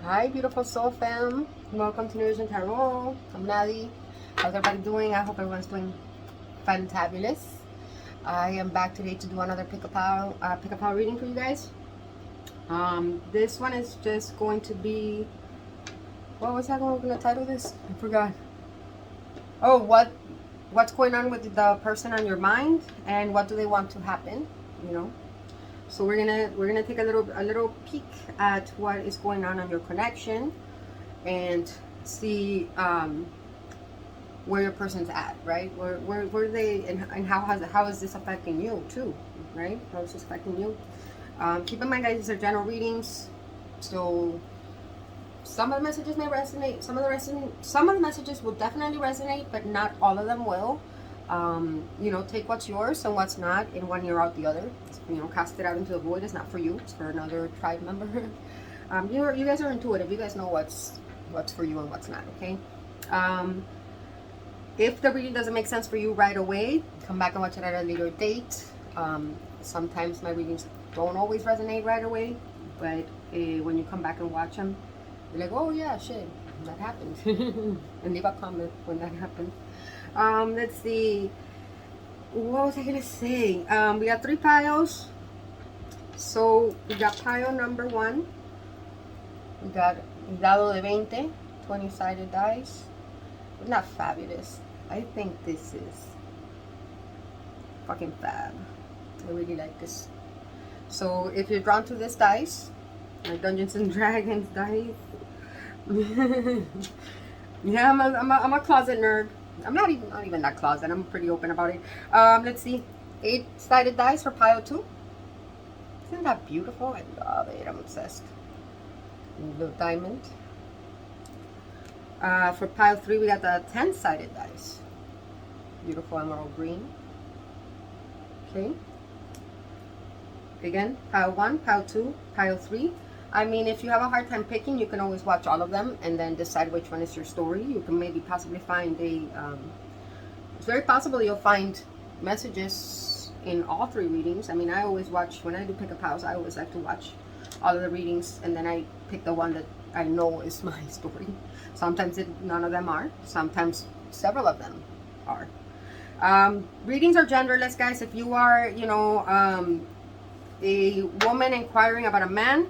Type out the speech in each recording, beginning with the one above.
Hi, beautiful soul fam. Welcome to Untitled Tarot. I'm Nadi. How's everybody doing? I hope everyone's doing fantabulous. I am back today to do another pick a pile reading for you guys. This one is just going to be, what was I going to title this? I forgot. Oh, what's going on with the person on your mind, and what do they want to happen? You know. So we're gonna take a little peek at what is going on your connection, and see where your person's at, right? Where they, and how is this affecting you too, right? How is this affecting you? Keep in mind, guys, these are general readings, so some of the messages may resonate. Some of the messages will definitely resonate, but not all of them will. You know, take what's yours and what's not, in one ear out the other. You know, cast it out into the void. It's not for you. It's for another tribe member. You guys are intuitive. You guys know what's for you and what's not. Okay. If the reading doesn't make sense for you right away, come back and watch it at a later date. Sometimes my readings don't always resonate right away, but when you come back and watch them, you're like, oh yeah, shit, that happened. And leave a comment when that happened. Let's see. What was I gonna say? We got 3 piles. So we got pile number 1. We got dado de 20, 20-sided dice. Isn't that fabulous? I think this is fucking fab. I really like this. So if you're drawn to this dice, like Dungeons and Dragons dice. Yeah, I'm a closet nerd. I'm not even that closet. I'm pretty open about it. Let's see. 8-sided dice for pile 2. Isn't that beautiful? I love it. I'm obsessed. Little diamond. For pile 3, we got the 10-sided dice. Beautiful emerald green. Okay. Again, pile 1, pile 2, pile 3. I mean, if you have a hard time picking, you can always watch all of them and then decide which one is your story. You can maybe possibly find it's very possible you'll find messages in all 3 readings. I mean, I always watch, when I do pick a piles, I always like to watch all of the readings, and then I pick the one that I know is my story. Sometimes none of them are. Sometimes several of them are. Readings are genderless, guys. If you are, you know, a woman inquiring about a man,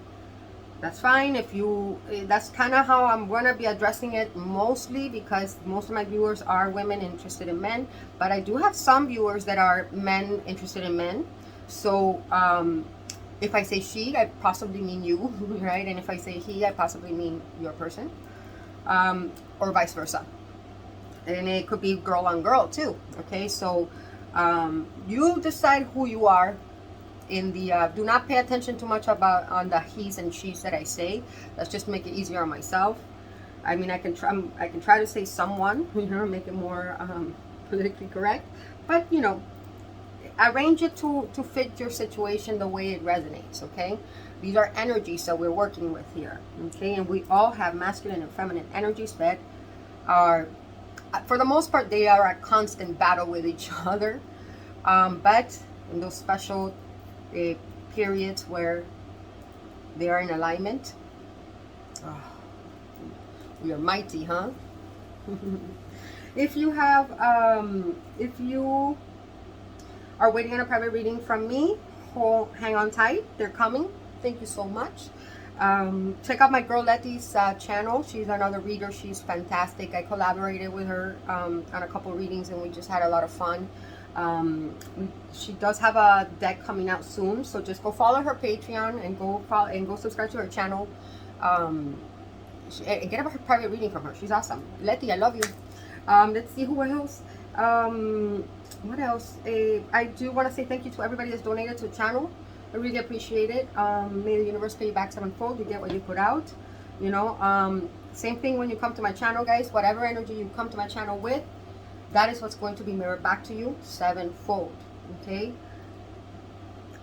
that's fine. If you, that's kind of how I'm going to be addressing it mostly, because most of my viewers are women interested in men, but I do have some viewers that are men interested in men. So if I say she, I possibly mean you, right? And if I say he, I possibly mean your person, or vice versa. And it could be girl on girl too. Okay, so you decide who you are. In the do not pay attention too much on the he's and she's that I say. Let's just make it easier on myself. I mean, I can try to say someone, you know, make it more politically correct, but you know, arrange it to fit your situation the way it resonates. Okay, these are energies that we're working with here. Okay, and we all have masculine and feminine energies that are, for the most part, they are a constant battle with each other, but in those special periods where they are in alignment, we are mighty, huh? If you have if you are waiting on a private reading from me, hang on tight, they're coming. Thank you so much. Check out my girl Letty's channel. She's another reader. She's fantastic. I collaborated with her on a couple readings, and we just had a lot of fun. She does have a deck coming out soon, so just go follow her Patreon and go subscribe to her channel, and get a private reading from her. She's awesome. Letty, I love you. Let's see who else. What else? I do want to say thank you to everybody that's donated to the channel. I really appreciate it. May the universe pay you back sevenfold. You get what you put out. You know, same thing when you come to my channel, guys. Whatever energy you come to my channel with, that is what's going to be mirrored back to you sevenfold. Okay,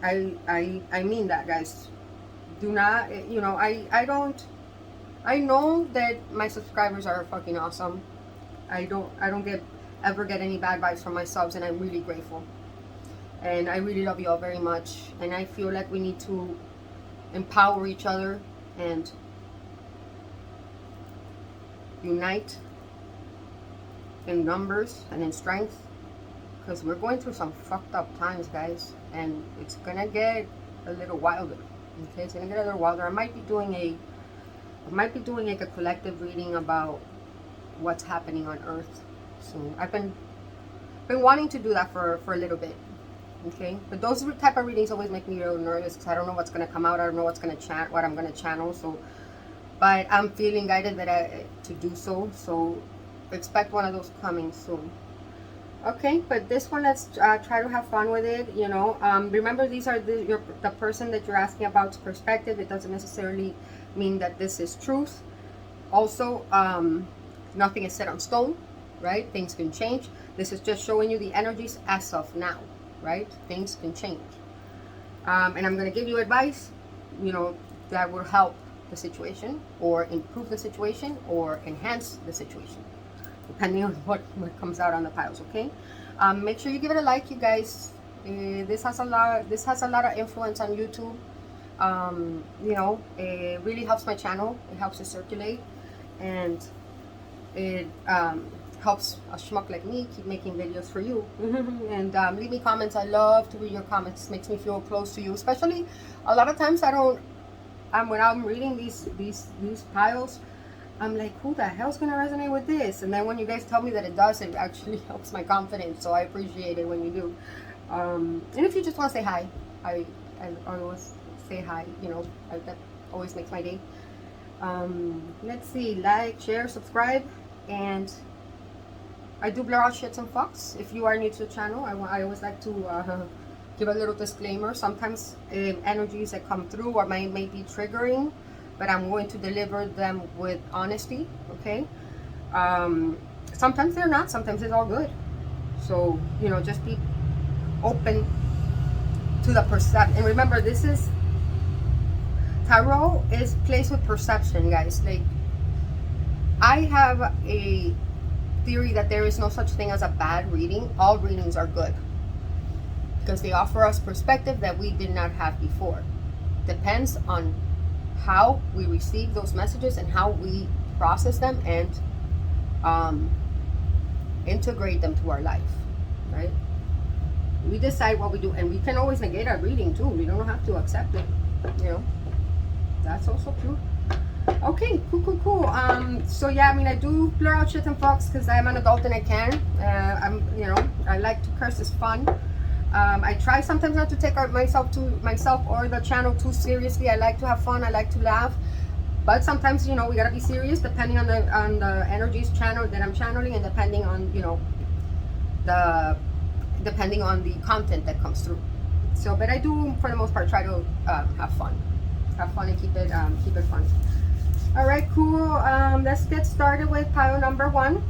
I mean that, guys. Do not, you know, I know that my subscribers are fucking awesome. I don't ever get any bad vibes from my subs, and I'm really grateful, and I really love you all very much. And I feel like we need to empower each other and unite in numbers and in strength, because we're going through some fucked up times, guys, and it's gonna get a little wilder. Okay, it's gonna get a little wilder. I might be doing like a collective reading about what's happening on Earth soon. I've been wanting to do that for a little bit. Okay, but those type of readings always make me real nervous because I don't know what's gonna come out. I don't know what I'm gonna channel. So, but I'm feeling guided to do so. So, expect one of those coming soon. Okay, but this one, let's try to have fun with it. You know, remember, these are the person that you're asking about's perspective. It doesn't necessarily mean that this is truth. Also, nothing is set on stone, right? Things can change. This is just showing you the energies as of now, right? Things can change. And I'm going to give you advice, you know, that will help the situation or improve the situation or enhance the situation, depending on what comes out on the piles. Okay, make sure you give it a like, you guys. This has a lot of influence on YouTube. You know, it really helps my channel. It helps it circulate, and it helps a schmuck like me keep making videos for you. And leave me comments. I love to read your comments. It makes me feel close to you, especially a lot of times when I'm reading these piles, I'm like, who the hell's gonna resonate with this? And then when you guys tell me that it does, it actually helps my confidence. So I appreciate it when you do. And if you just want to say hi, I always say hi. You know, that always makes my day. Let's see, like, share, subscribe, and I do blur out shits and fucks. If you are new to the channel, I always like to give a little disclaimer. Sometimes energies that come through or may be triggering, but I'm going to deliver them with honesty. Okay, sometimes they're not, sometimes it's all good. So, you know, just be open to the perception. And remember, this is tarot is placed with perception, guys. Like, I have a theory that there is no such thing as a bad reading. All readings are good because they offer us perspective that we did not have before. Depends on how we receive those messages and how we process them and integrate them to our life, right? We decide what we do, and we can always negate our reading too. We don't have to accept it, you know. That's also true. Okay, cool. So yeah, I mean, I do blur out shit and fucks because I'm an adult and I can. You know, I like to curse. It's fun. I try sometimes not to take myself or the channel too seriously. I like to have fun. I like to laugh. But sometimes, you know, we gotta be serious depending on the energies channel that I'm channeling, and depending on, you know, depending on the content that comes through. So, but I do, for the most part, try to have fun and keep it fun. All right, cool. Let's get started with pile number 1.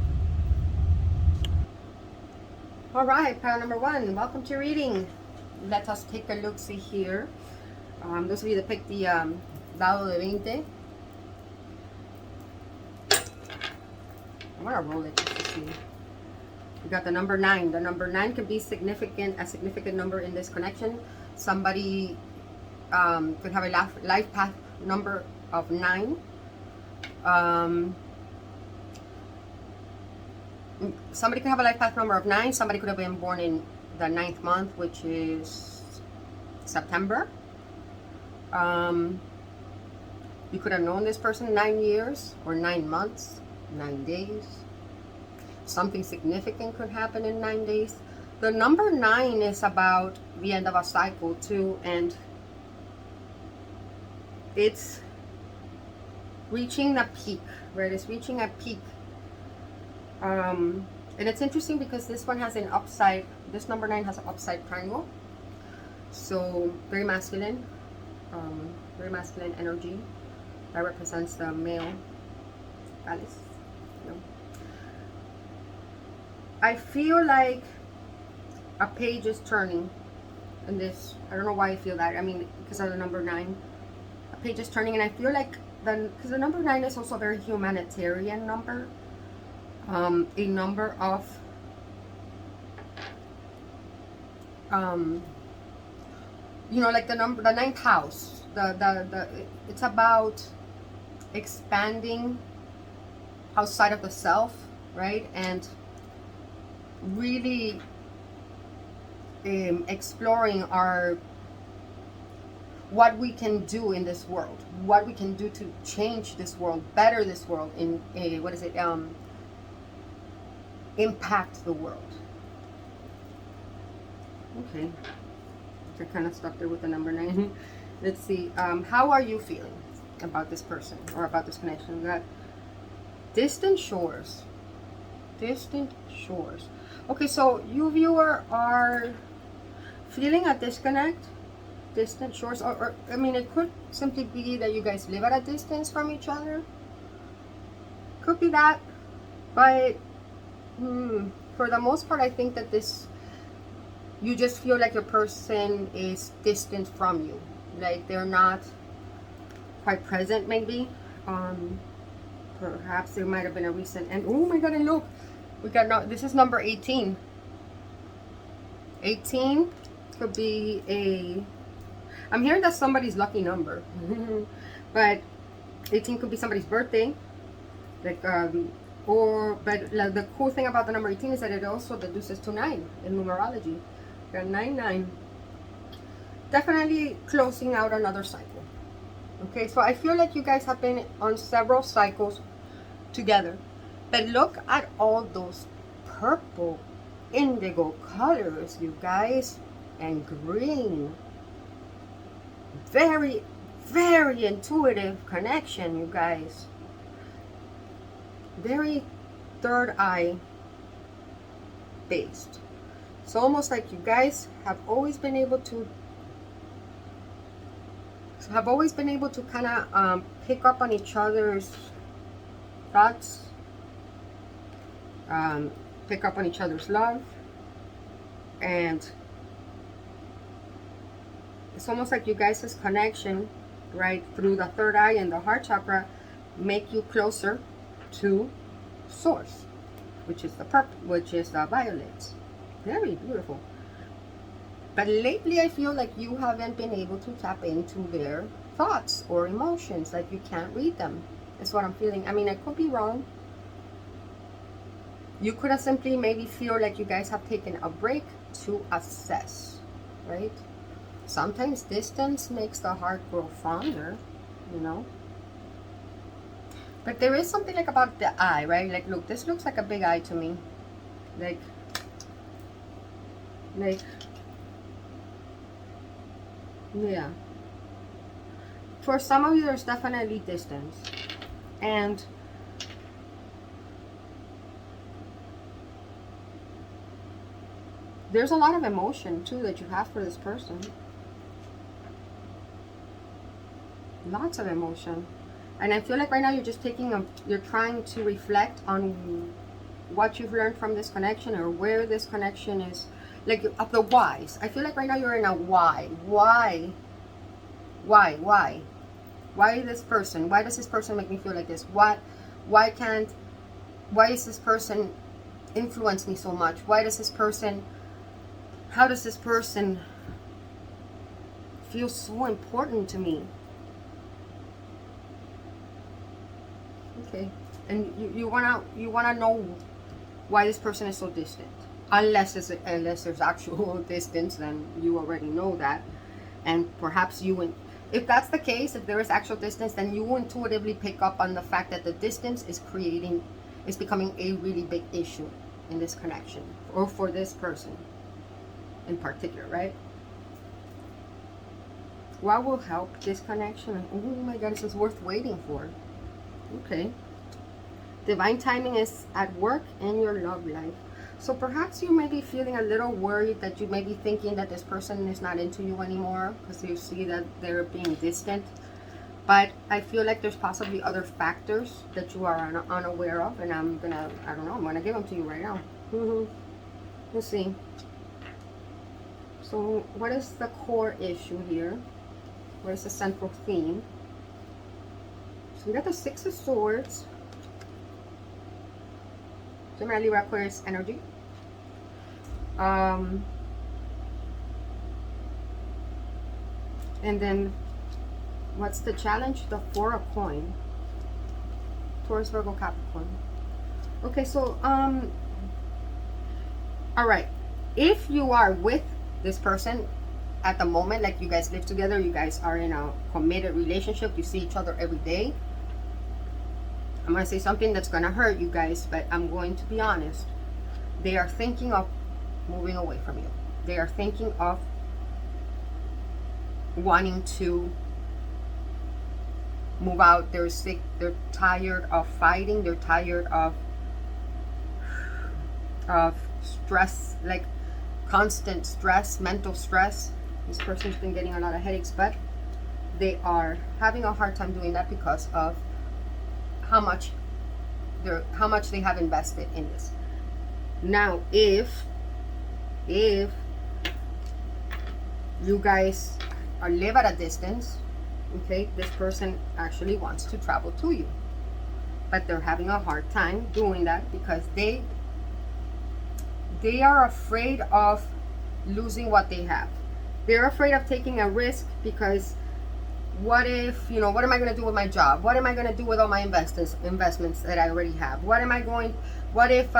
All right, pile number 1. Welcome to your reading. Let us take a look. See here. Those of you that picked the dado de 20. I'm gonna roll it just to see. We got the number 9. The number 9 can be a significant number in this connection. Somebody could have a life path number of 9. Somebody could have a life path number of 9. Somebody could have been born in the 9th month, which is September. You could have known this person 9 years or 9 months, 9 days. Something significant could happen in 9 days. The number 9 is about the end of a cycle too, and it's reaching the peak, right? It's reaching a peak. And it's interesting because this one has an upside. This number 9 has an upside triangle. So very masculine energy. That represents the male Alice. You know. I feel like a page is turning in this. I don't know why I feel that. I mean, because of the number 9. A page is turning, and I feel like because the number 9 is also a very humanitarian number. A number of you know, like the 9th house. It's about expanding outside of the self, right? And really exploring what we can do in this world, what we can do to change this world, better this world, in impact the world. Okay, so I kind of stuck there with the number 9. Let's see, how are you feeling about this person or about this connection? We got distant shores. Distant shores. Okay, so you viewer are feeling a disconnect. Distant shores, or I mean, it could simply be that you guys live at a distance from each other. Could be that, but for the most part, I think that you just feel like your person is distant from you, like they're not quite present. Maybe, perhaps there might have been a recent. And oh my God! And look, we got this is number 18. 18 could be I'm hearing that's somebody's lucky number. But 18 could be somebody's birthday. Like, but the cool thing about the number 18 is that it also deduces to 9 in numerology. Got 9. Definitely closing out another cycle. Okay, so I feel like you guys have been on several cycles together. But look at all those purple, indigo colors, you guys, and green. Very, very intuitive connection, you guys. Very third eye based. It's almost like you guys have always been able to kind of pick up on each other's thoughts, pick up on each other's love, and it's almost like you guys' connection, right, through the third eye and the heart chakra, make you closer to source, which is the purple, which is the violets. Very beautiful. But lately I feel like you haven't been able to tap into their thoughts or emotions, like you can't read them. That's what I'm feeling. I mean, I could be wrong. You could have simply maybe feel like you guys have taken a break to assess, right? Sometimes distance makes the heart grow fonder, you know. But there is something like about the eye, right? Like, look, this looks like a big eye to me. Like, yeah. For some of you, there's definitely distance. And there's a lot of emotion, too, that you have for this person. Lots of emotion. And I feel like right now you're just you're trying to reflect on what you've learned from this connection, or where this connection is, like, of the whys. I feel like right now you're in a why. Why this person? Why does this person make me feel like this? Why is this person influence me so much? How does this person feel so important to me? Okay, and you wanna know why this person is so distant. Unless there's actual distance, then you already know that, and perhaps if that's the case, if there is actual distance, then you intuitively pick up on the fact that the distance is becoming a really big issue in this connection, or for this person in particular, right? What will help this connection? Oh my God, this is worth waiting for. Okay. Divine timing is at work in your love life. So perhaps you may be feeling a little worried, that you may be thinking that this person is not into you anymore because you see that they're being distant. But I feel like there's possibly other factors that you are unaware of, and I'm gonna give them to you right now. Let's see. So what is the core issue here? What is the central theme? So we got the Six of Swords. Gemini, Libra, Aquarius energy. And then what's the challenge? The Four of Coin. Taurus, Virgo, Capricorn. Okay, so all right, if you are with this person at the moment, like you guys live together, you guys are in a committed relationship, you see each other every day, I'm going to say something that's going to hurt you guys, but I'm going to be honest. They are thinking of moving away from you. They are thinking of wanting to move out. They're sick. They're tired of fighting. They're tired of stress, like constant stress, mental stress. This person's been getting a lot of headaches, but they are having a hard time doing that because of how much they have invested in this. Now, if you guys live at a distance, okay, this person actually wants to travel to you, but they're having a hard time doing that because they are afraid of losing what they have. They're afraid of taking a risk because what if, what am I going to do with my job? What am I going to do with all my investments that I already have? What if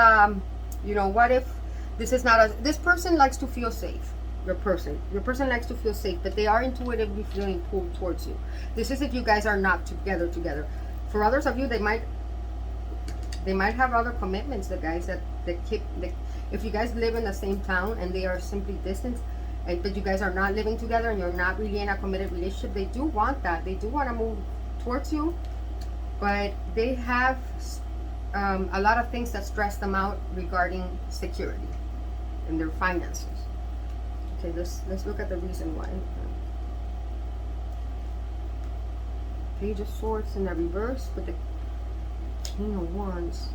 this is not this person likes to feel safe. Your person likes to feel safe, but they are intuitively feeling pulled towards you. This is if you guys are not together. For others of you, they might have other commitments, the guys that if you guys live in the same town and they are simply distant, but you guys are not living together and you're not really in a committed relationship, they do want that. They do want to move towards you, but they have a lot of things that stress them out regarding security and their finances. Okay, let's look at the reason why. Page of Swords in the reverse with the King of Wands.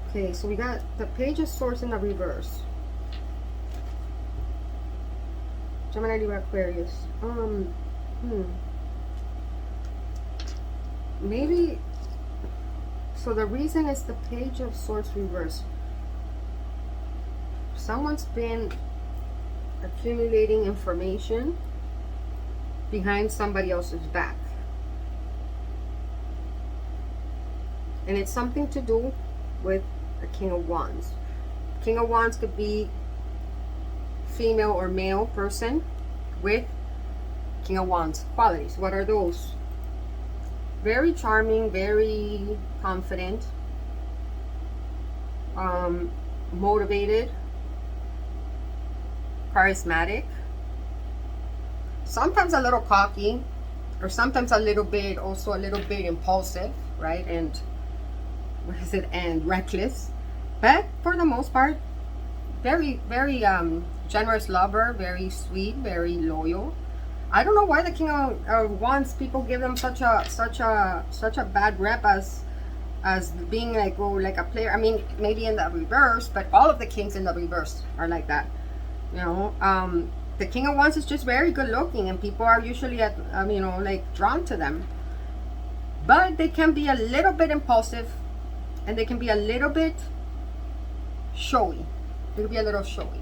Okay, so we got the Page of Swords in the reverse. Gemini, Libra, Aquarius. Maybe. So the reason is the Page of Swords reverse. Someone's been accumulating information behind somebody else's back. And it's something to do with the King of Wands. King of Wands could be female or male person with King of Wands qualities. What are those? Very charming, very confident, motivated, charismatic, sometimes a little cocky, or sometimes a little bit impulsive, right? And reckless, but for the most part, very generous lover, very sweet, very loyal. I don't know why the King of Wands, people give them such a bad rep as being like a player. I mean, maybe in the reverse, but all of the kings in the reverse are like that. The King of Wands is just very good looking, and people are usually drawn to them. But they can be a little bit impulsive, and they can be a little bit showy. They can be a little showy,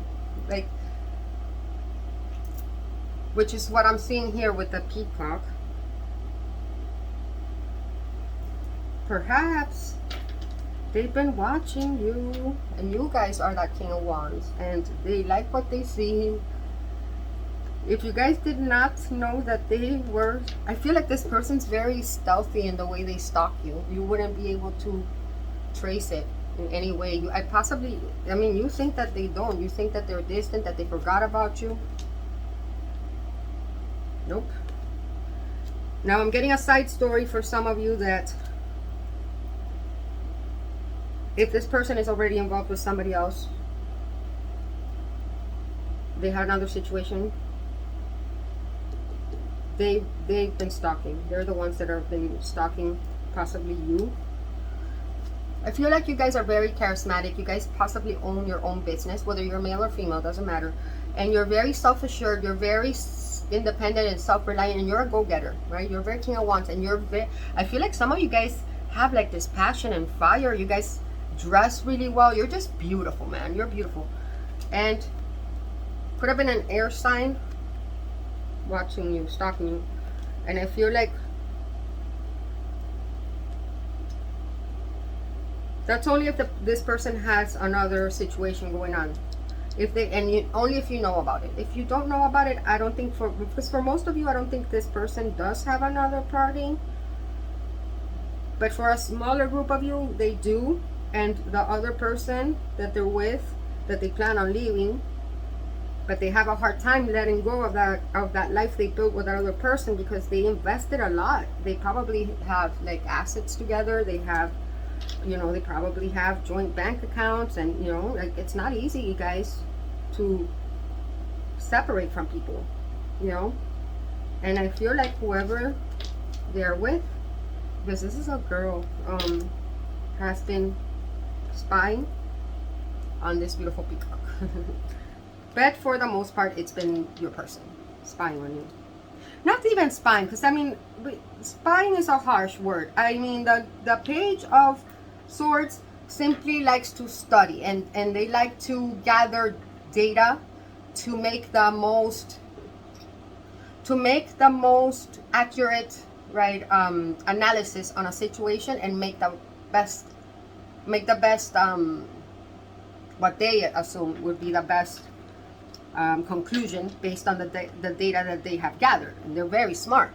which is what I'm seeing here with the peacock. Perhaps they've been watching you, and you guys are that King of Wands, and they like what they see. If you guys did not know that they were, I feel like this person's very stealthy in the way they stalk you. You wouldn't be able to trace it in any way. You think that they don't. You think that they're distant, that they forgot about you. Nope. Now I'm getting a side story for some of you that if this person is already involved with somebody else, they had another situation, they've been stalking. They're the ones that have been stalking possibly you. I feel like you guys are very charismatic. You guys possibly own your own business, whether you're male or female, doesn't matter. And you're very self-assured. You're very independent and self-reliant, and you're a go-getter, right? You're very King of Wands, and I feel like some of you guys have like this passion and fire. You guys dress really well. You're just beautiful, man. You're beautiful. And could have been an air sign watching you, stalking you. And I feel like That's only if this person has another situation going on. If they, and you, only if you know about it. If you don't know about it, I don't think because for most of you, I don't think this person does have another party. But for a smaller group of you, they do. And the other person that they're with, that they plan on leaving, but they have a hard time letting go of that life they built with that other person, because they invested a lot. They probably have like assets together. They have, you know, they probably have joint bank accounts, and you know, like, it's not easy, you guys, to separate from people, you know. And I feel like whoever they're with, because this is a girl, has been spying on this beautiful peacock. But for the most part, it's been your person spying on you. Not even spying, because I mean, spying is a harsh word. I mean, the Page of Swords simply likes to study, and they like to gather data to make the most accurate, right, analysis on a situation, and make the best what they assume would be the best conclusion based on the data that they have gathered. And they're very smart.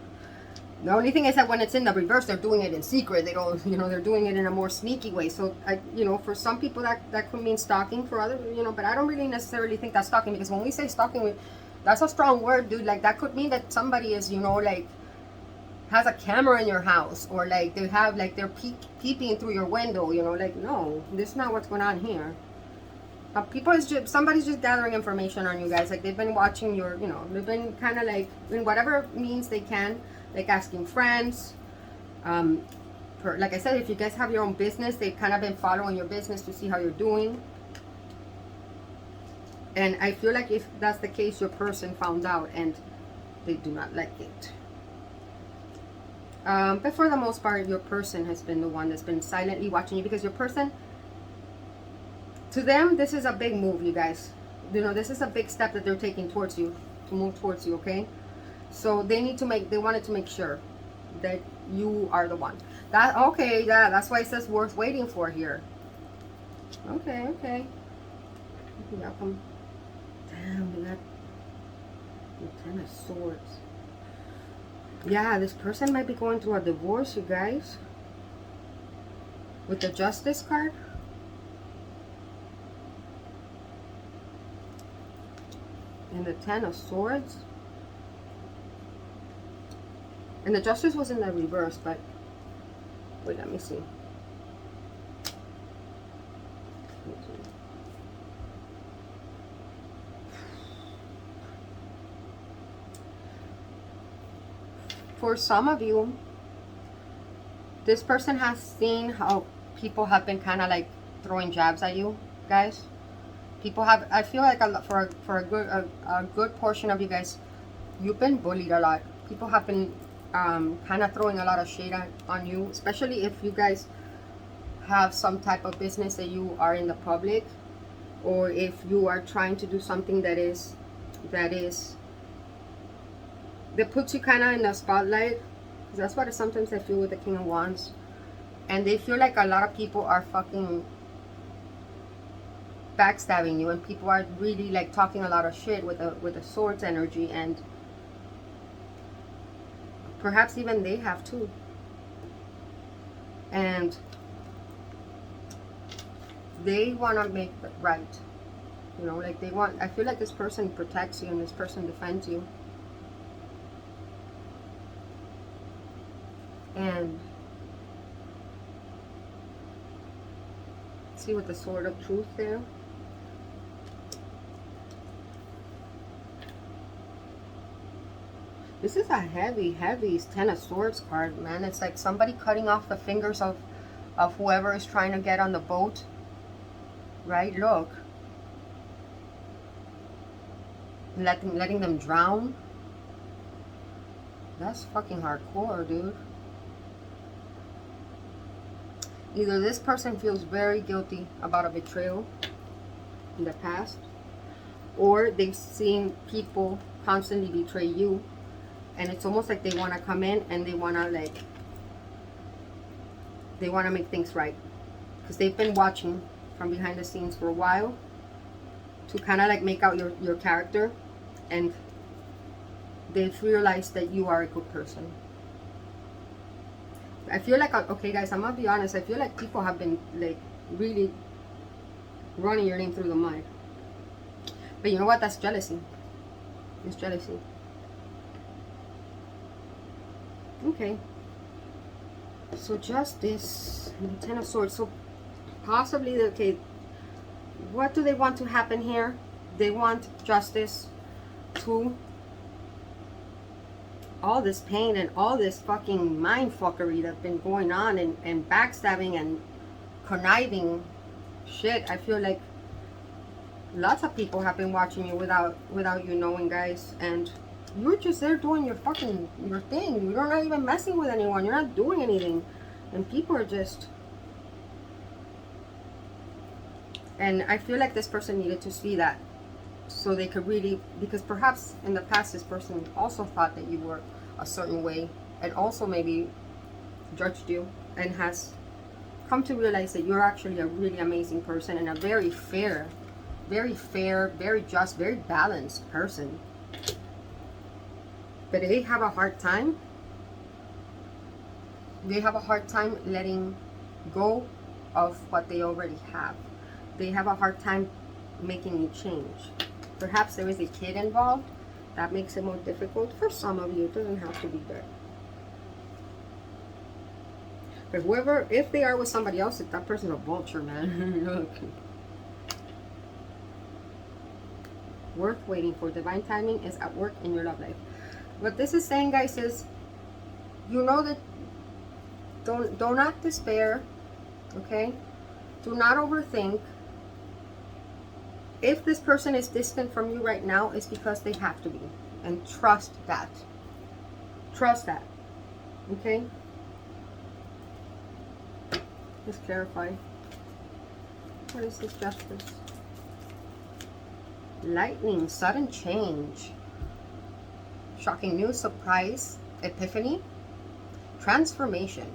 The only thing is that when it's in the reverse, they're doing it in secret. They don't, you know, they're doing it in a more sneaky way. So, you know, for some people that could mean stalking. For others, you know, but I don't really necessarily think that's stalking, because when we say stalking, that's a strong word, dude. Like, that could mean that somebody is, you know, like, has a camera in your house, or like they have, like, they're peeping through your window, you know. Like, no, this is not what's going on here. Somebody's just gathering information on you guys. Like, they've been watching your, you know, they've been kind of like, in whatever means they can, like asking friends. Like I said, if you guys have your own business, they've kind of been following your business to see how you're doing. And I feel like if that's the case, your person found out and they do not like it. But for the most part, your person has been the one that's been silently watching you, because your person, to them, this is a big move, you guys. You know, this is a big step that they're taking towards you, to move towards you, okay? So they wanted to make sure that you are the one. That's why it says worth waiting for here. Okay. Welcome. Damn, we got the Ten of Swords. Yeah, this person might be going through a divorce, you guys. With the Justice card. And the Ten of Swords. And the Justice was in the reverse, but wait, let me see. For some of you, this person has seen how people have been kind of like throwing jabs at you, guys. People have, I feel like for a good portion of you guys, you've been bullied a lot. People have been kind of throwing a lot of shade on you, especially if you guys have some type of business that you are in the public, or if you are trying to do something that puts you kind of in the spotlight. That's what sometimes I feel with the King of Wands. And they feel like a lot of people are fucking backstabbing you, and people are really like talking a lot of shit with the Swords energy, and perhaps even they have too. And they want to make it right, you know, like I feel like this person protects you and this person defends you. And see with the Sword of Truth there. This is a heavy Ten of Swords card, man. It's like somebody cutting off the fingers of whoever is trying to get on the boat. Right? Look. Letting them drown. That's fucking hardcore, dude. Either this person feels very guilty about a betrayal in the past, or they've seen people constantly betray you, and it's almost like they want to come in and they want to make things right. because they've been watching from behind the scenes for a while to kind of like make out your character, and they've realized that you are a good person. I feel like, okay guys, I'm gonna be honest, I feel like people have been like really running your name through the mud. But you know what? That's jealousy. It's jealousy. Okay. So Justice, and the Ten of Swords. So possibly, okay, what do they want to happen here? They want Justice to, all this pain and all this fucking mind fuckery that's been going on, and backstabbing and conniving shit. I feel like lots of people have been watching you without you knowing, guys, and you're just there doing your thing. You're not even messing with anyone. You're not doing anything, and people are just. And I feel like this person needed to see that, so they could really, because perhaps in the past this person also thought that you were a certain way, and also maybe judged you, and has come to realize that you're actually a really amazing person, and a very fair, very just, very balanced person. But they have a hard time. They have a hard time letting go of what they already have. They have a hard time making a change. Perhaps there is a kid involved. That makes it more difficult for some of you. It doesn't have to be that. But whoever, if they are with somebody else, that person's a vulture, man. Okay. Worth waiting for. Divine timing is at work in your love life. What this is saying, guys, is you know that do not despair, okay? Do not overthink. If this person is distant from you right now, it's because they have to be. And trust that. Trust that. Okay? Just clarify. What is this Justice? Lightning, sudden change. Shocking news, surprise, epiphany, transformation.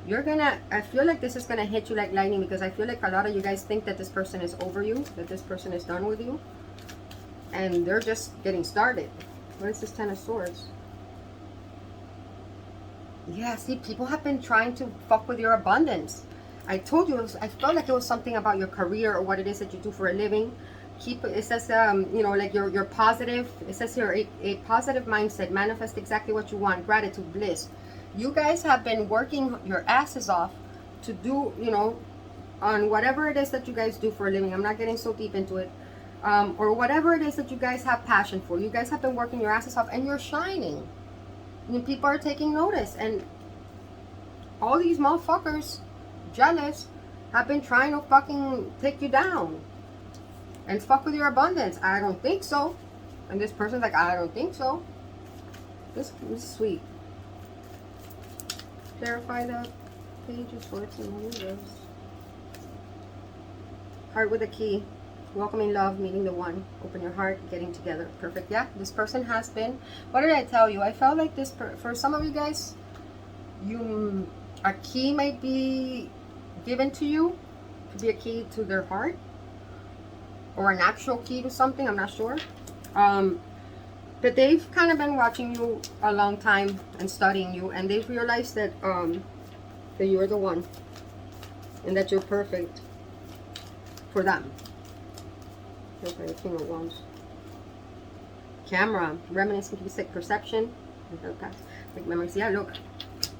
You're gonna, I feel like this is gonna hit you like lightning, because I feel like a lot of you guys think that this person is over you, that this person is done with you, and they're just getting started. What is this Ten of Swords? Yeah, see, people have been trying to fuck with your abundance. I told you, I felt like it was something about your career or what it is that you do for a living. Keep, it says, you know, like you're positive. It says here, a positive mindset, manifest exactly what you want, gratitude, bliss. You guys have been working your asses off to do, you know, on whatever it is that you guys do for a living. I'm not getting so deep into it. Or whatever it is that you guys have passion for. You guys have been working your asses off, and you're shining. And people are taking notice. And all these motherfuckers, jealous, have been trying to fucking take you down and fuck with your abundance. I don't think so. And this person's like, I don't think so. This is sweet. Clarify the Page of Swords and Reverse. Heart with a key. Welcoming love, meeting the one. Open your heart, getting together. Perfect. Yeah, this person has been. What did I tell you? I felt like this, for some of you guys, a key might be given to you. Could be a key to their heart, or an actual key to something. I'm not sure. But they've kind of been watching you a long time and studying you, and they've realized that that you're the one, and that you're perfect for them. Okay, the King of Wands. Camera, reminiscing to be sick, perception, like memories. Yeah, look,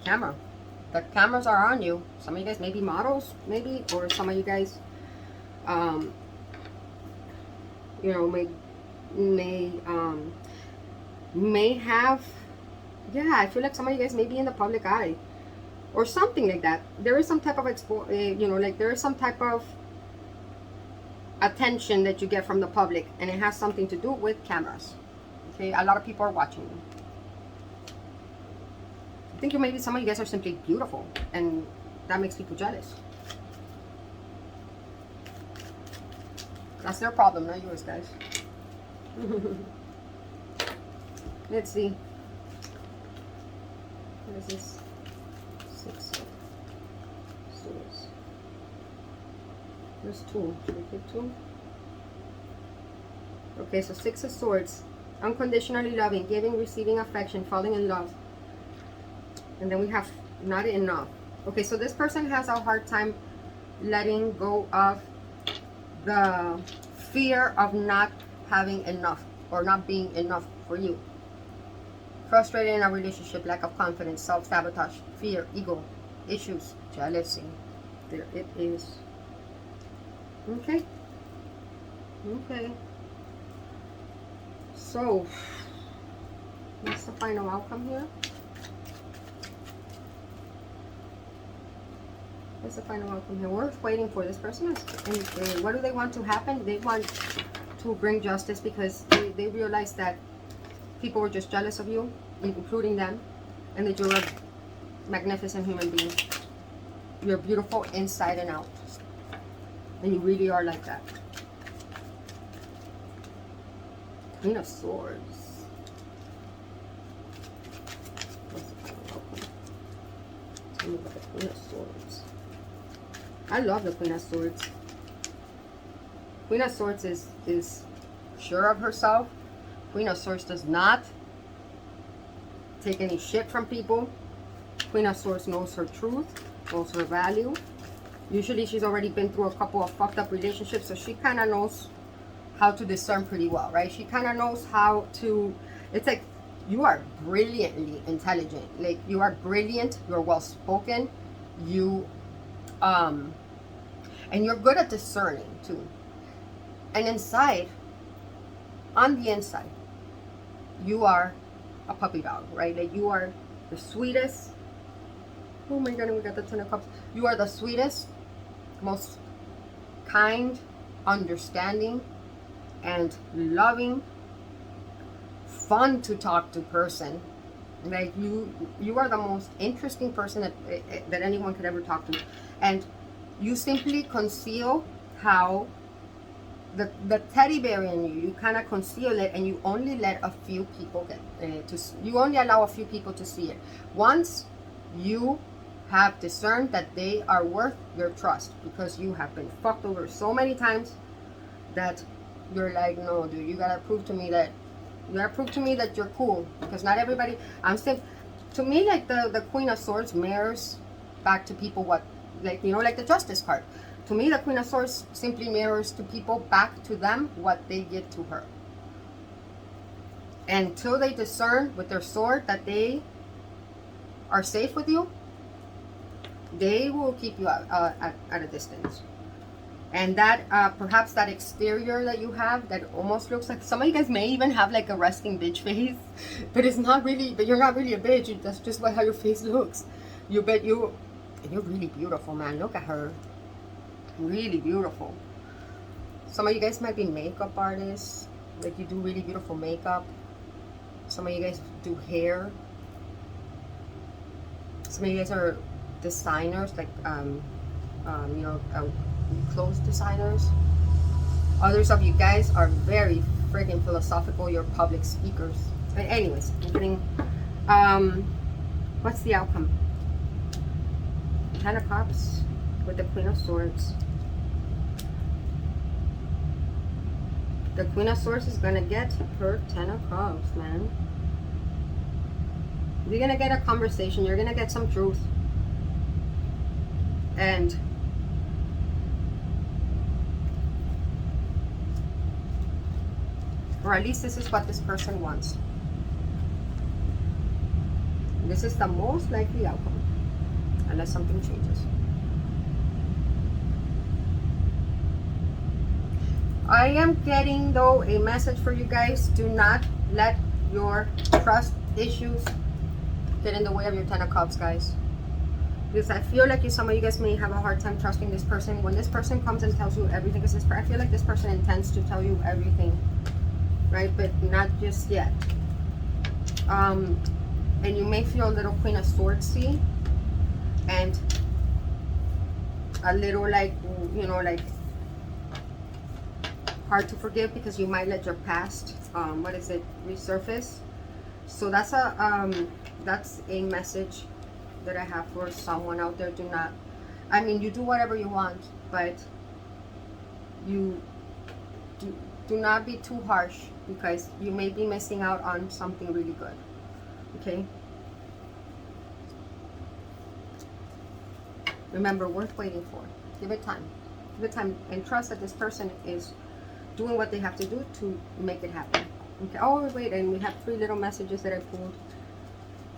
camera. The cameras are on you. Some of you guys may be models, maybe, or some of you guys, you know, may have, yeah, I feel like some of you guys may be in the public eye or something like that. There is some type of you know, like there is some type of attention that you get from the public, and it has something to do with cameras. Okay, a lot of people are watching you. I think maybe some of you guys are simply beautiful, and that makes people jealous. That's their problem, not yours, guys. Let's see. What is this? There's 2. Should we keep 2? Okay, so 6 of Swords. Unconditionally loving, giving, receiving affection, falling in love. And then we have not enough. Okay, so this person has a hard time letting go of the fear of not having enough or not being enough for you. Frustrated in a relationship, lack of confidence, self-sabotage, fear, ego, issues, jealousy. There it is. Okay. Okay. So, what's the final outcome here? What's the final outcome here? We're waiting for this person. And what do they want to happen? They want to bring justice because they realize that people were just jealous of you, including them, and that you're a magnificent human being. You're beautiful inside and out. And you really are like that. Queen of Swords. What's the final outcome? Let me look at the Queen of Swords. I love the Queen of Swords. Queen of Swords is sure of herself. Queen of Swords does not take any shit from people. Queen of Swords knows her truth, knows her value. Usually she's already been through a couple of fucked up relationships, so she kind of knows how to discern pretty well, right? She kind of knows how to, it's like you are brilliantly intelligent. Like you are brilliant, you're well spoken, you and you're good at discerning too. And inside, on the inside, you are a puppy dog, right? Like you are the sweetest. Oh my god, we got the 10 of Cups. You are the sweetest, most kind, understanding, and loving, fun to talk to person. Like you are the most interesting person that anyone could ever talk to. And you simply conceal how the teddy bear in you, you kind of conceal it, and you only let a few people get you only allow a few people to see it. Once you have discerned that they are worth your trust, because you have been fucked over so many times that you're like, no dude, you gotta prove to me that you're cool, because not everybody, to me, like the Queen of Swords mirrors back to people what, like, you know, like the Justice card. To me, the Queen of Swords simply mirrors to people back to them what they give to her. Until they discern with their sword that they are safe with you, they will keep you at a distance. And that, perhaps that exterior that you have that almost looks like, some of you guys may even have like a resting bitch face, but it's not really, but you're not really a bitch. That's just how your face looks. You're really beautiful, man. Look at her. Really beautiful. Some of you guys might be makeup artists. Like you do really beautiful makeup. Some of you guys do hair. Some of you guys are designers, like, you know, clothes designers. Others of you guys are very freaking philosophical. You're public speakers. But anyways, I'm getting, what's the outcome? 10 of Cups with the Queen of Swords. The Queen of Swords is gonna get her 10 of Cups, man. You're gonna get a conversation. You're gonna get some truth. And or at least this is what this person wants. This is the most likely outcome, unless something changes. I am getting, though, a message for you guys. Do not let your trust issues get in the way of your 10 of Cups, guys. Because I feel like some of you guys may have a hard time trusting this person. When this person comes and tells you everything, because I feel like this person intends to tell you everything, right? But not just yet. And you may feel a little Queen of Swords-y and a little like, you know, like hard to forgive, because you might let your past, resurface. So that's a message that I have for someone out there. Do not, I mean, you do whatever you want, but you do not be too harsh, because you may be missing out on something really good. Okay? Remember, worth waiting for. Give it time. Give it time, and trust that this person is doing what they have to do to make it happen. Okay. Oh, wait, and we have 3 little messages that I pulled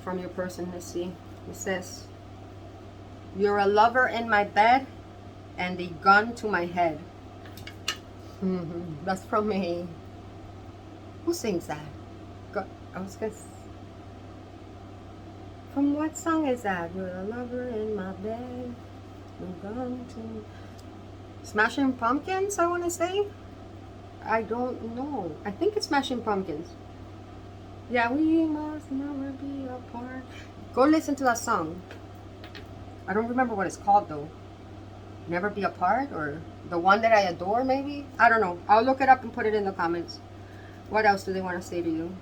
from your person. Let's see. It says, you're a lover in my bed and a gun to my head. That's from me. Who sings that? I was gonna. From what song is that? You're a lover in my bed. A gun to. Smashing Pumpkins, I want to say. I don't know. I think it's Smashing Pumpkins. Yeah, we must never be apart. Go listen to that song. I don't remember what it's called though. Never Be Apart, or The One That I Adore, maybe? I don't know. I'll look it up and put it in the comments. What else do they want to say to you?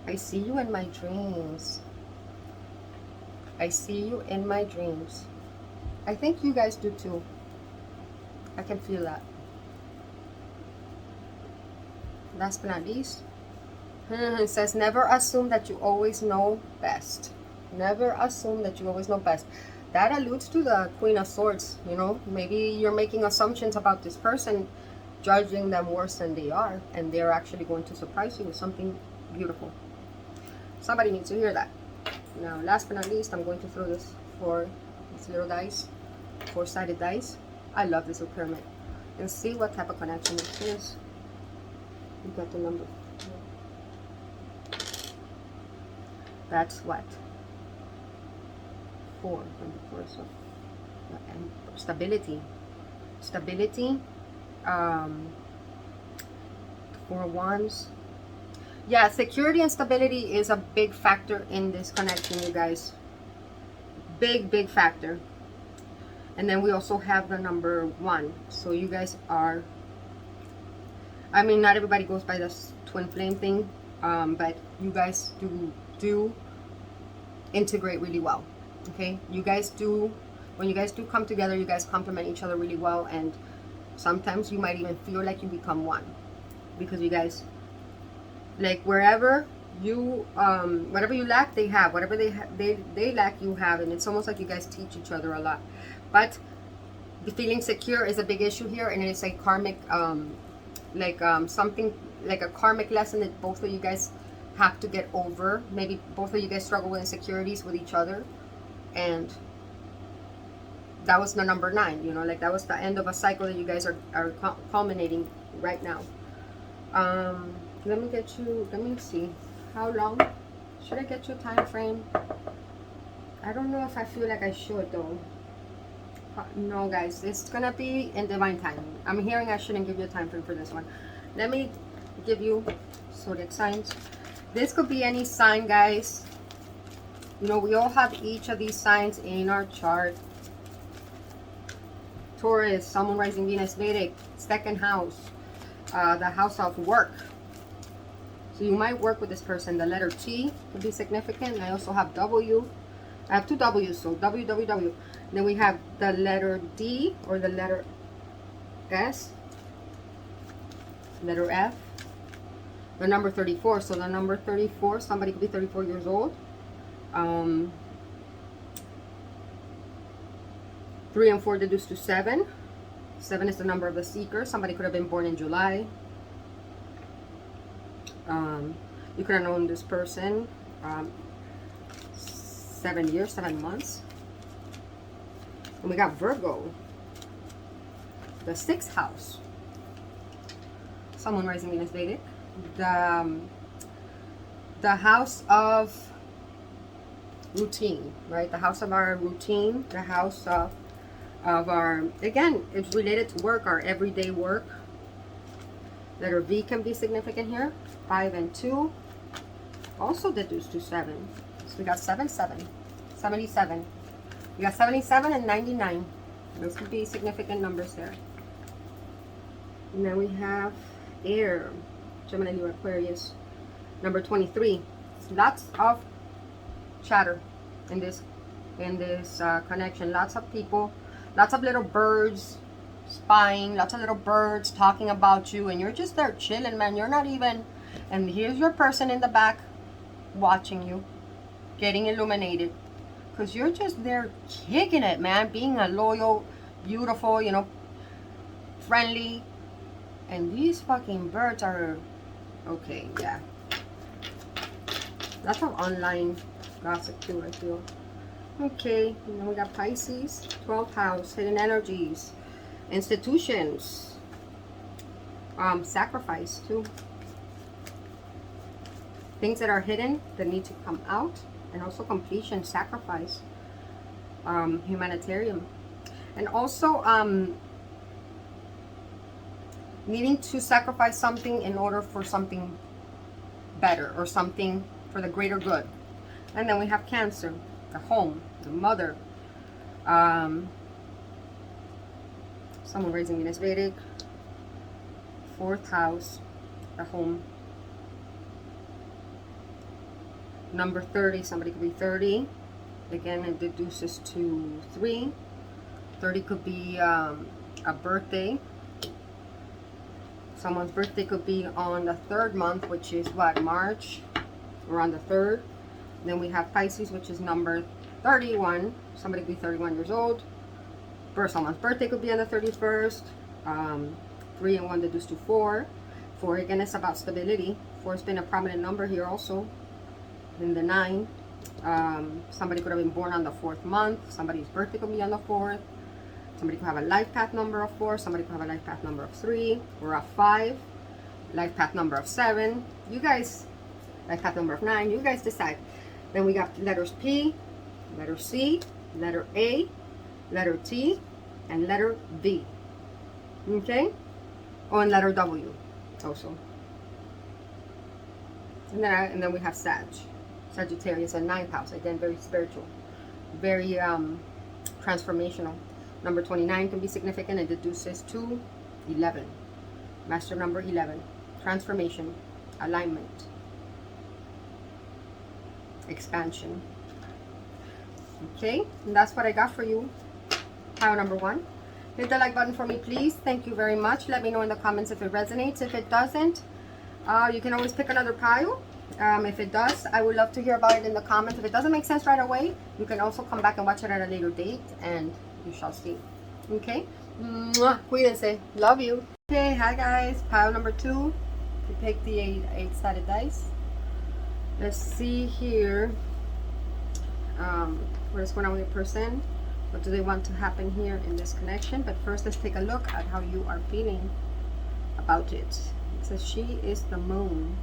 I see you in my dreams. I see you in my dreams. I think you guys do too. I can feel that. Last but not least, it says, never assume that you always know best. Never assume that you always know best. That alludes to the Queen of Swords, you know. Maybe you're making assumptions about this person, judging them worse than they are, and they're actually going to surprise you with something beautiful. Somebody needs to hear that. Now, last but not least, I'm going to throw this for these little dice, 4-sided dice. I love this little pyramid. And see what type of connection this is. You got the number. That's what? 4. Number 4. So, and stability. Stability. 4 wands. Yeah, security and stability is a big factor in this connection, you guys. Big factor. And then we also have the number 1. So you guys are, I mean, not everybody goes by this twin flame thing, but you guys do integrate really well. Okay, you guys do, when you guys do come together, you guys complement each other really well, and sometimes you might even feel like you become one, because you guys, like, wherever you whatever you lack, they have. Whatever they lack, you have. And it's almost like you guys teach each other a lot. But the feeling secure is a big issue here, and it's a karmic something like a karmic lesson that both of you guys have to get over. Maybe both of you guys struggle with insecurities with each other, and that was the number 9, you know, like that was the end of a cycle that you guys are culminating right now. Let me see, how long should I get you a time frame? I don't know if I feel like I should though. No guys, it's gonna be in divine timing. I'm hearing I shouldn't give you a time frame for this one. Let me give you zodiac signs. This could be any sign, guys. You know, we all have each of these signs in our chart. Taurus, Sun, Moon, Rising, Venus, Vedic, 2nd house, the house of work. So you might work with this person. The letter T could be significant. I also have W. I have 2 W's, so W, W, W. Then we have the letter D, or the letter S, letter F, the number 34. So the number 34, somebody could be 34 years old. 3 and 4 deduce to 7. 7 is the number of the seeker. Somebody could have been born in July. You could have known this person 7 years, 7 months. And we got Virgo, the 6th house. Sun, Moon, Rising, Venus, Vedic. The house of routine, right? The house of our routine, the house of our, again, it's related to work, our everyday work. Letter V can be significant here. 5 and 2 also deduce to 7. So we got 7, 7, 77. We got 77 and 99. Those could be significant numbers there. And then we have air, Gemini, Libra, Aquarius, number 23. Lots of chatter in this connection. Lots of people, lots of little birds, spying, lots of little birds talking about you, and you're just there chilling, man. You're not even, and here's your person in the back watching you, getting illuminated, because you're just there kicking it, man, being a loyal, beautiful, you know, friendly. And these fucking birds are, okay, yeah. That's an online gossip too, I feel. Okay, and then we got Pisces, 12th house, hidden energies, institutions, sacrifice too. Things that are hidden that need to come out, and also completion, sacrifice, humanitarian, and also needing to sacrifice something in order for something better or something for the greater good. And then we have Cancer, the home, the mother, someone raising Venus Vedic, 4th house, the home. Number 30, somebody could be 30. Again, it deduces to 3. 30 could be a birthday. Someone's birthday could be on the 3rd month, which is what, March, or on the 3rd. Then we have Pisces, which is number 31. Somebody could be 31 years old. Someone's birthday could be on the 31st. 3 and 1 deduced to 4. 4 again is about stability. 4 has been a prominent number here also. In the 9, somebody could have been born on the 4th month. Somebody's birthday could be on the 4th. Somebody could have a life path number of 4. Somebody could have a life path number of 3 or a 5. Life path number of 7. You guys, life path number of 9. You guys decide. Then we got letters P, letter C, letter A, letter T, and letter V. Okay? Oh, and letter W also. And then we have Sagittarius and 9th house. Again, very spiritual, very transformational. Number 29 can be significant. It deduces to 11. Master number 11. Transformation, alignment, expansion. Okay, and that's what I got for you. Pile number 1. Hit the like button for me, please. Thank you very much. Let me know in the comments if it resonates. If it doesn't, you can always pick another pile. If it does, I would love to hear about it in the comments. If it doesn't make sense right away, you can also come back and watch it at a later date, and you shall see. Okay? Mwah. Cuídense. Love you. Okay, hi guys. Pile number 2. You pick the 8-sided dice. Let's see here. What is going on with your person? What do they want to happen here in this connection? But first, let's take a look at how you are feeling about it. It says she is the moon.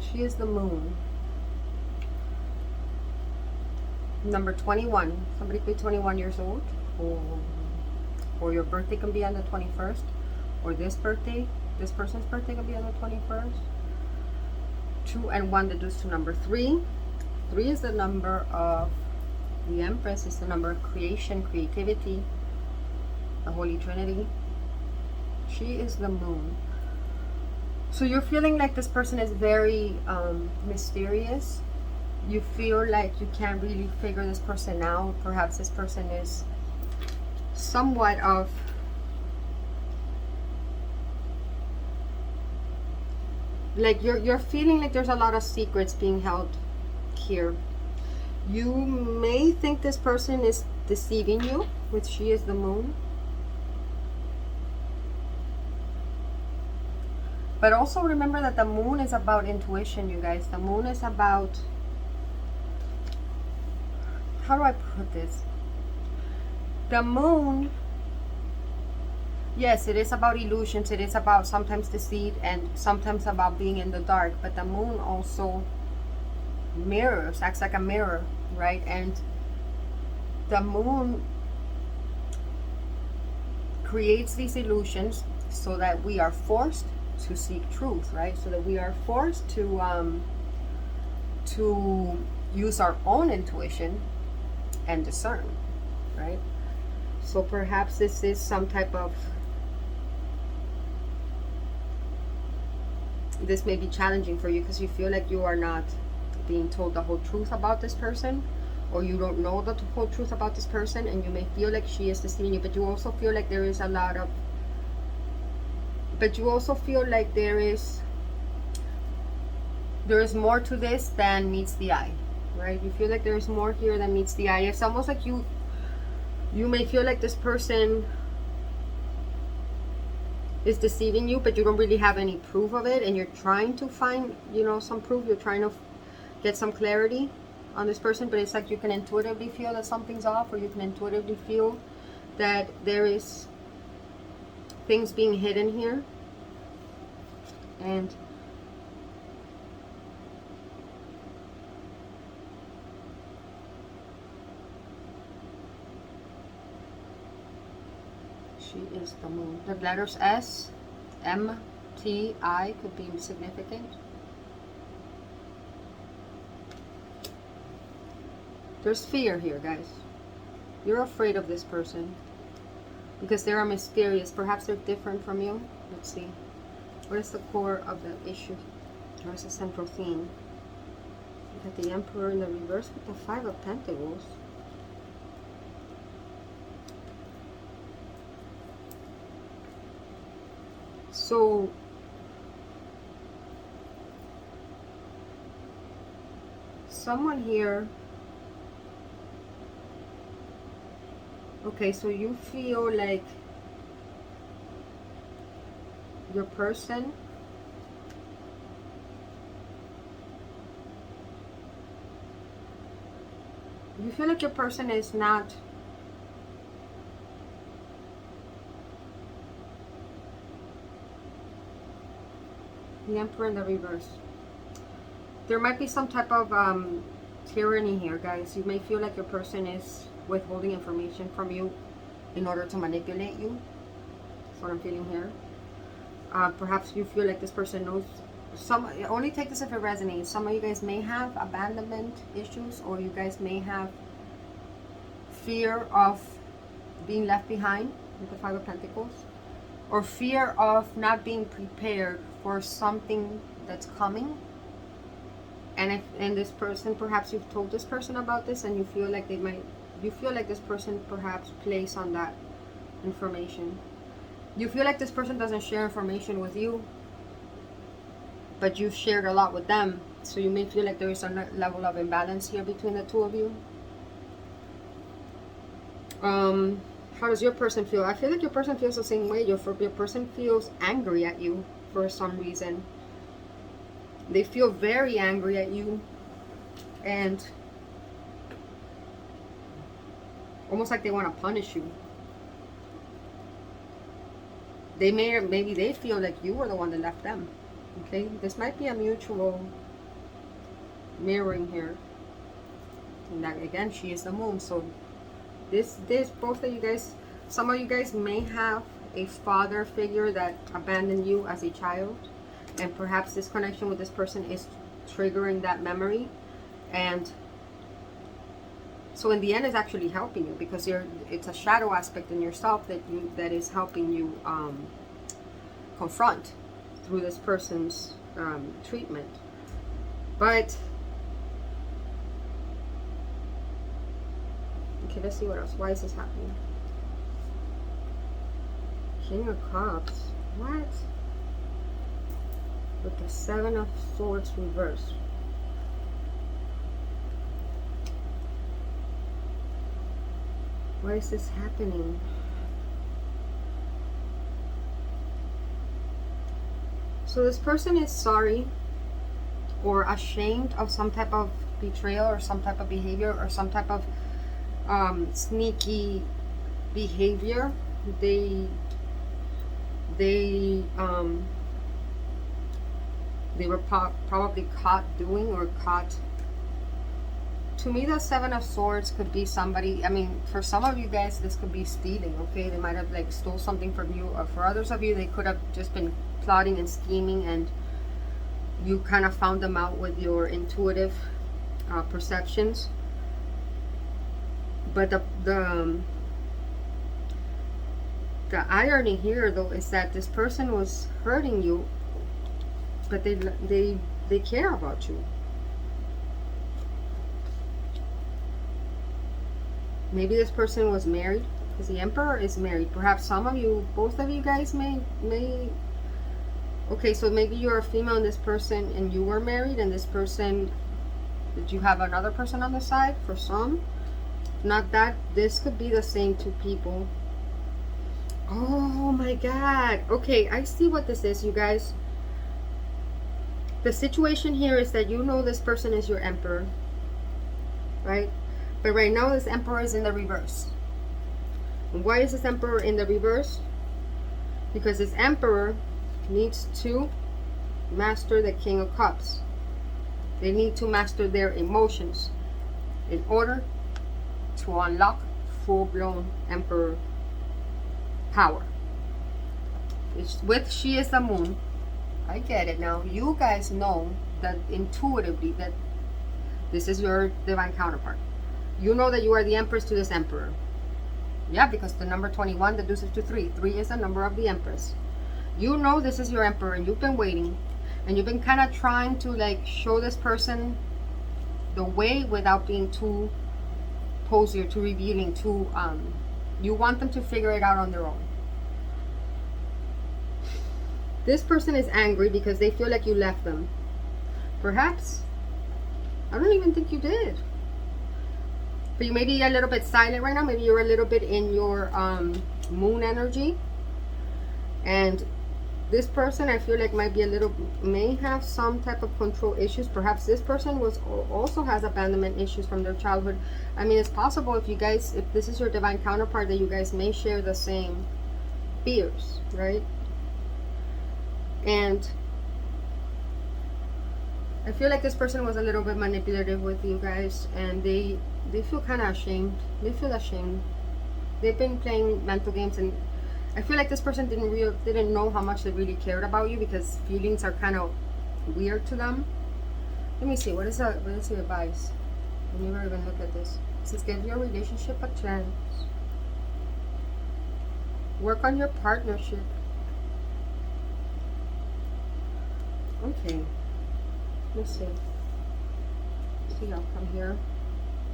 She is the moon. Number 21. Somebody could be 21 years old. Or your birthday can be on the 21st. Or this person's birthday can be on the 21st. 2 and 1 deduced to number 3. 3 is the number of the Empress. Is the number of creation, creativity, the Holy Trinity. She is the moon. So you're feeling like this person is very mysterious. You feel like you can't really figure this person out. Perhaps this person is somewhat of like you're feeling like there's a lot of secrets being held here. You may think this person is deceiving you with she is the moon. But also remember that the moon is about intuition, you guys. The moon is about, how do I put this? The moon, yes, it is about illusions. It is about sometimes deceit and sometimes about being in the dark. But the moon also mirrors, acts like a mirror, right? And the moon creates these illusions so that we are forced to seek truth, right? So that we are forced to use our own intuition and discern, right? So perhaps this is some type of, this may be challenging for you because you feel like you are not being told the whole truth about this person, or you don't know the whole truth about this person, and you may feel like she is deceiving you, but you also feel like there is a lot of, but you also feel like there is more to this than meets the eye, right? You feel like there's more here than meets the eye. It's almost like you may feel like this person is deceiving you, but you don't really have any proof of it, and you're trying to find, you know, some proof. You're trying to get some clarity on this person, but it's like you can intuitively feel that something's off, or you can intuitively feel that there is things being hidden here. And she is the moon. The letters S, M, T, I could be significant. There's fear here, guys. You're afraid of this person because they are mysterious. Perhaps they're different from you. Let's see. What is the core of the issue? What is the central theme? You got the Emperor in the reverse with the Five of Pentacles. So someone here, okay, so you feel like your person is not the Emperor in the reverse. There might be some type of tyranny here, guys. You may feel like your person is withholding information from you in order to manipulate you. That's what I'm feeling here. Perhaps you feel like this person knows. Only take this if it resonates. Some of you guys may have abandonment issues, or you guys may have fear of being left behind with the Five of Pentacles, or fear of not being prepared for something that's coming. And this person, perhaps you've told this person about this, and you feel like this person perhaps plays on that information. You feel like this person doesn't share information with you, but you've shared a lot with them. So you may feel like there is a level of imbalance here between the two of you. How does your person feel? I feel like your person feels the same way. Your person feels angry at you for some reason. They feel very angry at you, and almost like they want to punish you. Maybe they feel like you were the one that left them. Okay, this might be a mutual mirroring here. And that, again, she is the moon. So this both of you guys, some of you guys may have a father figure that abandoned you as a child, and perhaps this connection with this person is triggering that memory. And so in the end, it's actually helping you, because it's a shadow aspect in yourself that is helping you confront through this person's treatment. But okay, let's see what else. Why is this happening? King of Cups. What? With the Seven of Swords reversed. Why is this happening? So this person is sorry or ashamed of some type of betrayal, or some type of behavior, or some type of sneaky behavior they were probably caught doing, or caught. To me, the Seven of Swords could be somebody, I mean, for some of you guys, this could be stealing, okay? They might have, like, stole something from you, or for others of you, they could have just been plotting and scheming, and you kind of found them out with your intuitive perceptions. But the irony here, though, is that this person was hurting you, but they care about you. Maybe this person was married, because the Emperor is married. Perhaps some of you, both of you guys may okay, so maybe you're a female and this person, and you were married, and this person, did you have another person on the side? For some, not that, this could be the same two people. Oh my God. Okay, I see what this is, you guys. The situation here is that you know this person is your Emperor, right? But right now this Emperor is in the reverse. And why is this Emperor in the reverse? Because this Emperor needs to master the King of Cups. They need to master their emotions in order to unlock full-blown Emperor power. With she is the moon. I get it now. You guys know that intuitively that this is your divine counterpart. You know that you are the Empress to this Emperor. Yeah, because the number 21 deduces to 3. 3 is the number of the Empress. You know this is your Emperor, and you've been waiting, and you've been kind of trying to like show this person the way without being too posy or too revealing, too you want them to figure it out on their own. This person is angry because they feel like you left them. Perhaps. I don't even think you did. But you may be a little bit silent right now. Maybe you're a little bit in your moon energy. And this person, I feel like may have some type of control issues. Perhaps this person also has abandonment issues from their childhood. I mean, it's possible if this is your divine counterpart, that you guys may share the same fears, right? And I feel like this person was a little bit manipulative with you guys, and they feel kind of ashamed. They feel ashamed. They've been playing mental games, and I feel like this person didn't know how much they really cared about you, because feelings are kind of weird to them. Let me see. What is the advice? I never even look at this. It says give your relationship a chance. Work on your partnership. Okay. Let's see. Let's see outcome here.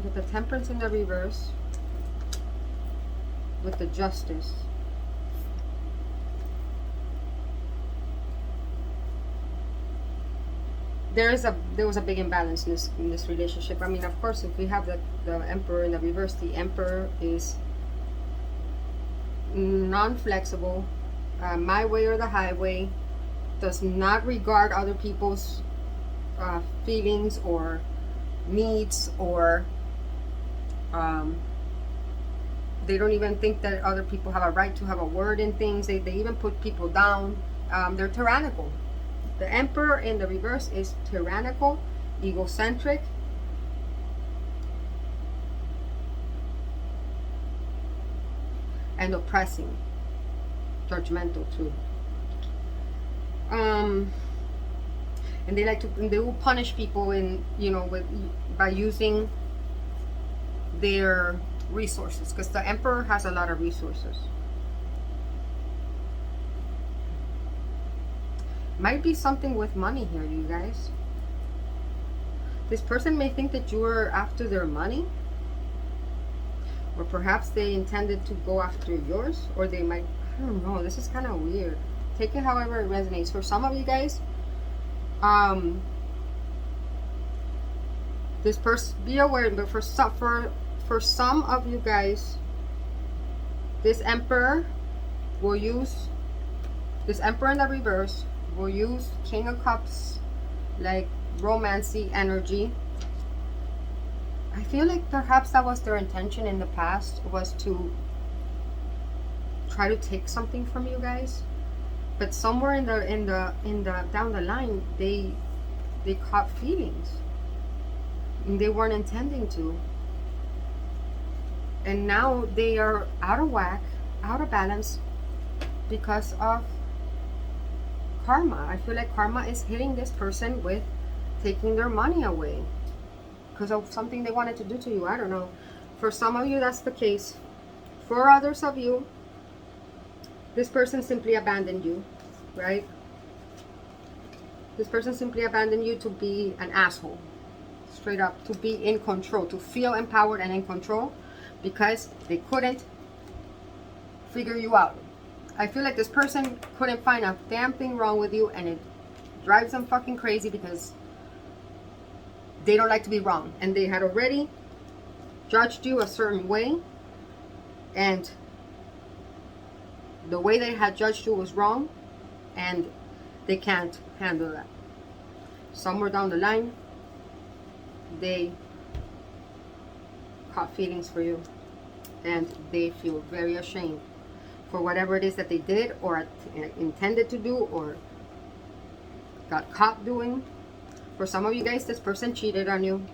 With the Temperance in the reverse. With the Justice. There was a big imbalance in this relationship. I mean, of course, if we have the Emperor in the reverse, the Emperor is non-flexible, my way or the highway, does not regard other people's feelings or needs, or they don't even think that other people have a right to have a word in things. They even put people down. They're tyrannical. The Emperor in the reverse is tyrannical, egocentric, and oppressing, judgmental too. And they will punish people by using their resources, because the Emperor has a lot of resources. Might be something with money here, you guys. This person may think that you are after their money, or perhaps they intended to go after yours, or they might, I don't know, this is kind of weird. Take it however it resonates. For some of you guys, this person, be aware, but for some of you guys, this Emperor will use, this Emperor in the reverse will use King of Cups, like romancy energy. I feel like perhaps that was their intention in the past, was to try to take something from you guys. But somewhere in the down the line, they caught feelings, and they weren't intending to. And now they are out of whack, out of balance, because of karma. I feel like karma is hitting this person with taking their money away because of something they wanted to do to you. I don't know. For some of you, that's the case. For others of you, this person simply abandoned you, right? This person simply abandoned you to be an asshole. Straight up. To be in control. To feel empowered and in control. because they couldn't figure you out. I feel like this person couldn't find a damn thing wrong with you, and it drives them fucking crazy because they don't like to be wrong, and they had already judged you a certain way, and the way they had judged you was wrong, and they can't handle that. Somewhere down the line, they caught feelings for you, and they feel very ashamed for whatever it is that they did or intended to do or got caught doing. For some of you guys, this person cheated on you,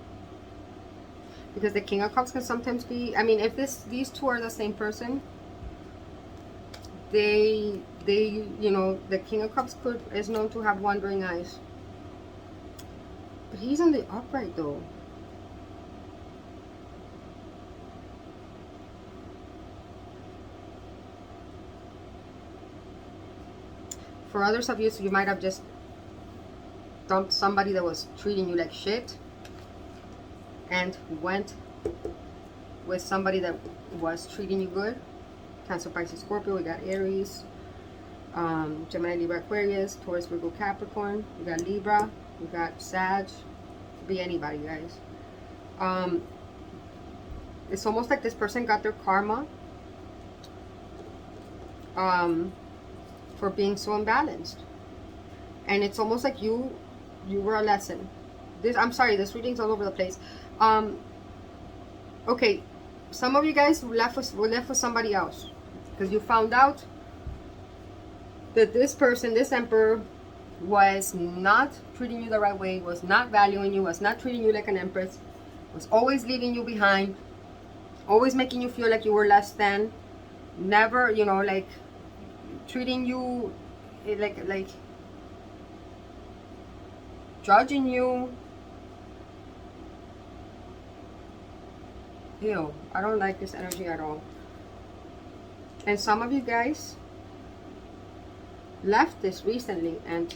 because the King of Cups can sometimes be, I mean, if these two are the same person, they you know, the King of Cups is known to have wandering eyes. But he's in the upright though. For others of you, so you might have just dumped somebody that was treating you like shit and went with somebody that was treating you good. Cancer, Pisces, Scorpio. We got Aries, Gemini, Libra, Aquarius, Taurus, Virgo, Capricorn. We got Libra. We got Sag. Could be anybody, guys. It's almost like this person got their karma for being so imbalanced, and it's almost like you were a lesson. I'm sorry, this reading's all over the place. Okay, some of you guys were left with somebody else because you found out that this person, this emperor, was not treating you the right way, was not valuing you, was not treating you like an empress, was always leaving you behind, always making you feel like you were less than, never, you know, like treating you like judging you. Ew, I don't like this energy at all. And some of you guys left this recently, and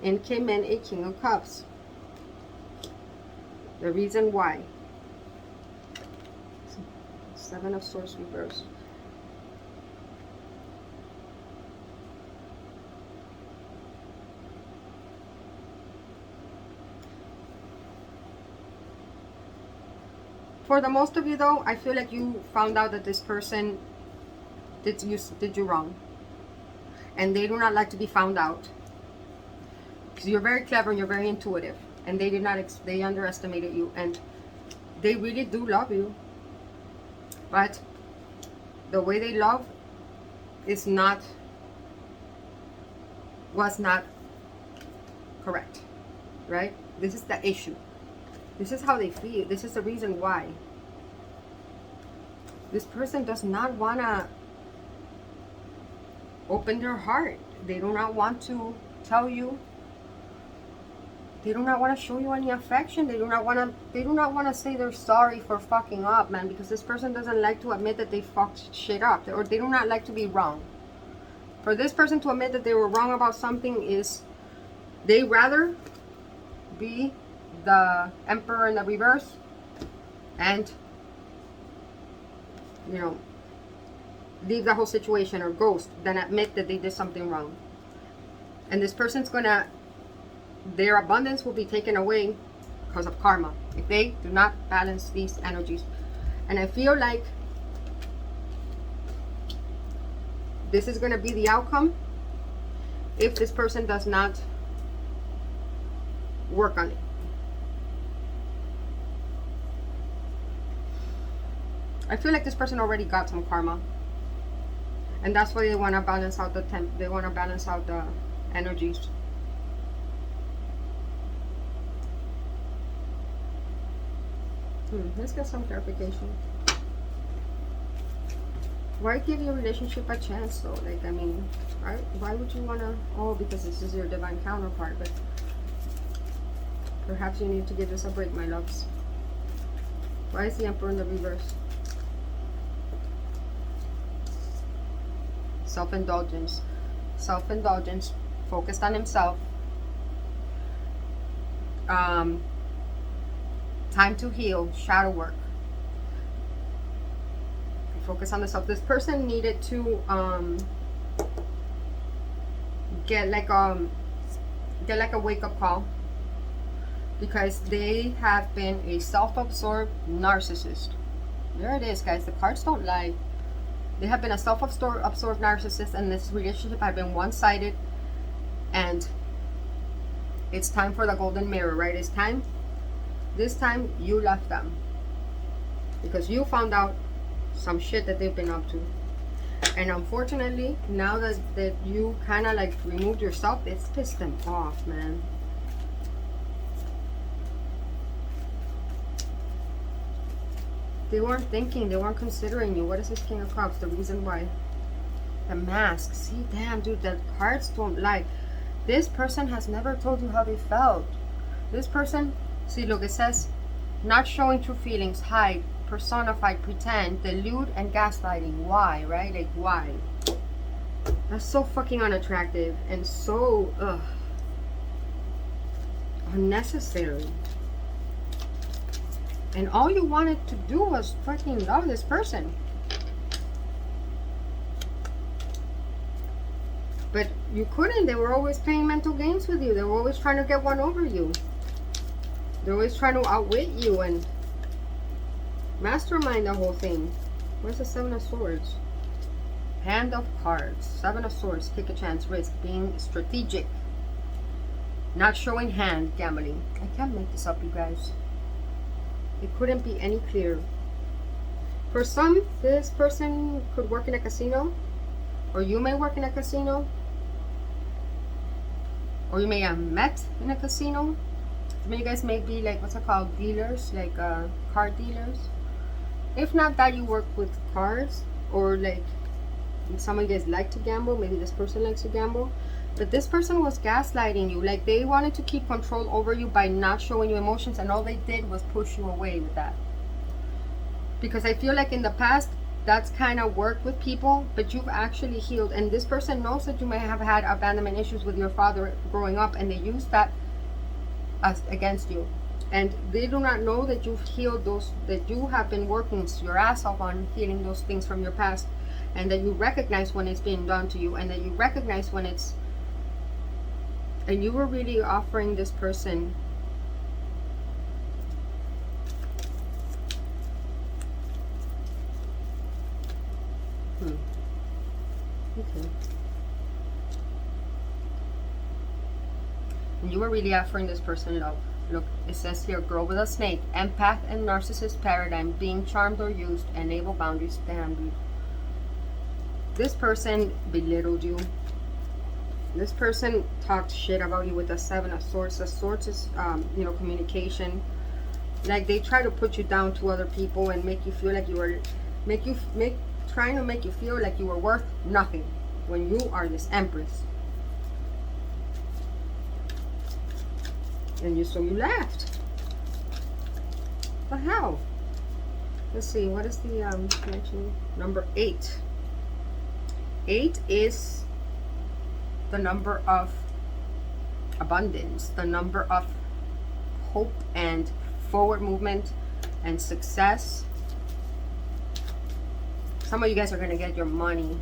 in came in a King of Cups. The reason why. Seven of Swords reversed. For the most of you though, I feel like you found out that this person did you wrong. And they do not like to be found out. Because you're very clever and you're very intuitive. And they did not, they underestimated you. And they really do love you. But the way they love was not correct. Right? This is the issue. This is how they feel. This is the reason why. This person does not want to open their heart. They do not want to tell you. They do not want to show you any affection. They do not want to say they're sorry for fucking up, man, because this person doesn't like to admit that they fucked shit up, or they do not like to be wrong. For this person to admit that they were wrong about something is, they rather be the Emperor in the reverse and, you know, leave the whole situation or ghost than admit that they did something wrong. And this person's gonna, their abundance will be taken away because of karma if they do not balance these energies. And I feel like this is gonna be the outcome if this person does not work on it. I feel like this person already got some karma, and that's why they want to balance out the they want to balance out the energies. Let's get some clarification. Why give your relationship a chance though? Like, I mean, why would you want to? Oh, because this is your divine counterpart. But perhaps you need to give this a break, my loves. Why is the Emperor in the reverse? Self-indulgence. Self-indulgence. Focused on himself. Time to heal. Shadow work. Focus on the self. This person needed to get like a wake-up call, because they have been a self-absorbed narcissist. There it is, guys. The cards don't lie. They have been a self-absorbed narcissist, and this relationship had been one-sided, and it's time for the golden mirror, right? It's time. This time you left them because you found out some shit that they've been up to. And unfortunately, now that you kind of like removed yourself, it's pissed them off, man. They weren't thinking, they weren't considering you. What is this King of Cups? The reason why. The mask. See, damn, dude, the cards don't lie. This person has never told you how they felt. This person, see, look, it says, not showing true feelings, hide, personify, pretend, delude, and gaslighting. Why, right? Like, why? That's so fucking unattractive and so unnecessary. And all you wanted to do was fucking love this person. But you couldn't. They were always playing mental games with you. They were always trying to get one over you. They're always trying to outwit you and mastermind the whole thing. Where's the Seven of Swords? Hand of Cards. Seven of Swords. Take a chance. Risk. Being strategic. Not showing hand. Gambling. I can't make this up, you guys. It couldn't be any clearer. For some, this person could work in a casino. Or you may work in a casino. Or you may have met in a casino. Some of you guys may be like, what's it called? Dealers, like card dealers. If not that, you work with cards. Or like, some of you guys like to gamble. Maybe this person likes to gamble. But this person was gaslighting you. Like, they wanted to keep control over you by not showing you emotions. And all they did was push you away with that. Because I feel like in the past, that's kind of worked with people, but you've actually healed. And this person knows that you may have had abandonment issues with your father growing up, and they use that as against you. And they do not know that you've healed those, that you have been working your ass off on healing those things from your past, and that you recognize when it's being done to you, and that you recognize when it's, and you were really offering this person okay. And you were really offering this person love. Look, it says here, girl with a snake, empath and narcissist paradigm, being charmed or used, enable boundaries, damn dude. This person belittled you. This person talked shit about you with the Seven of Swords. The Swords is, you know, communication. Like, they try to put you down to other people and make you feel like you were, trying to make you feel like you were worth nothing when you are this Empress. And so you left. What the hell? Let's see, what is the number 8? 8 is the number of abundance, the number of hope and forward movement and success. Some of you guys are gonna get your money. You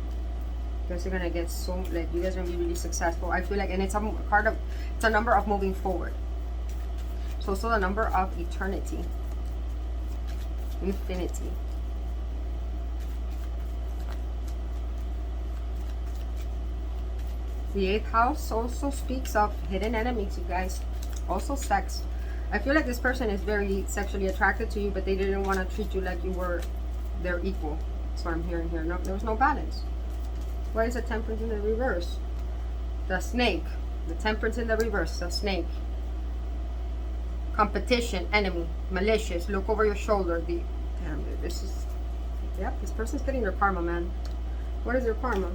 guys are gonna get so, like, you guys are gonna be really successful. I feel like, and it's a card of, it's a number of moving forward. It's also the number of eternity, infinity. The 8th house also speaks of hidden enemies, you guys. Also sex. I feel like this person is very sexually attracted to you, but they didn't want to treat you like you were their equal. That's what I'm hearing here. No, there was no balance. Why is the Temperance in the reverse? The snake. The Temperance in the reverse. The snake. Competition, enemy, malicious, look over your shoulder. The damn, dude, this is, yep, this person's getting their karma, man. What is their karma?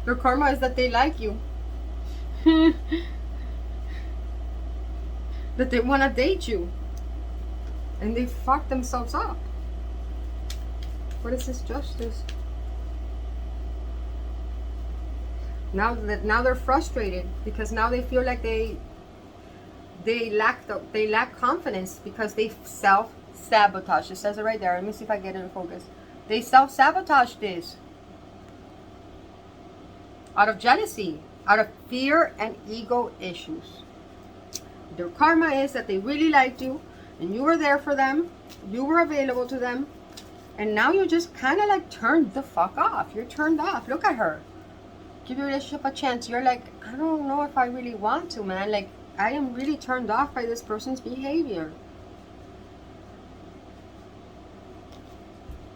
Their karma is that they like you. That they want to date you. And they fuck themselves up. What is this Justice? Now they're frustrated because now they feel like they lack confidence because they self-sabotage. It says it right there. Let me see if I get it in focus. They self-sabotage this out of jealousy, out of fear and ego issues. Their karma is that they really liked you and you were there for them, you were available to them, and now you just kind of like turned the fuck off. You're turned off. Look at her. Give your relationship a chance. You're like, I don't know if I really want to, man. Like, I am really turned off by this person's behavior.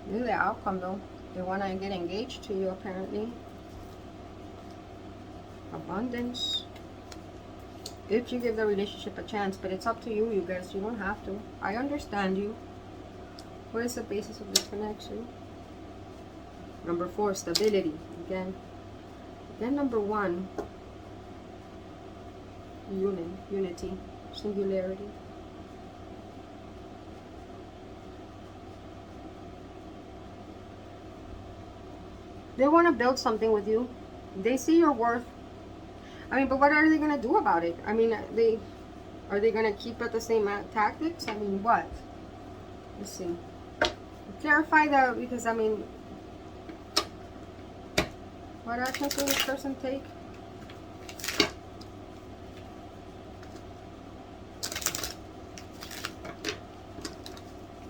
This is the outcome, though. They want to get engaged to you, apparently. Abundance. If you give the relationship a chance, but it's up to you, you guys. You don't have to. I understand you. What is the basis of this connection? Number 4, stability. Again, number 1, unity, singularity. They want to build something with you. They see your worth. I mean, but what are they going to do about it? I mean, are they going to keep at the same tactics? I mean, what? Let's see. Clarify that, because I mean, what actions will this person take?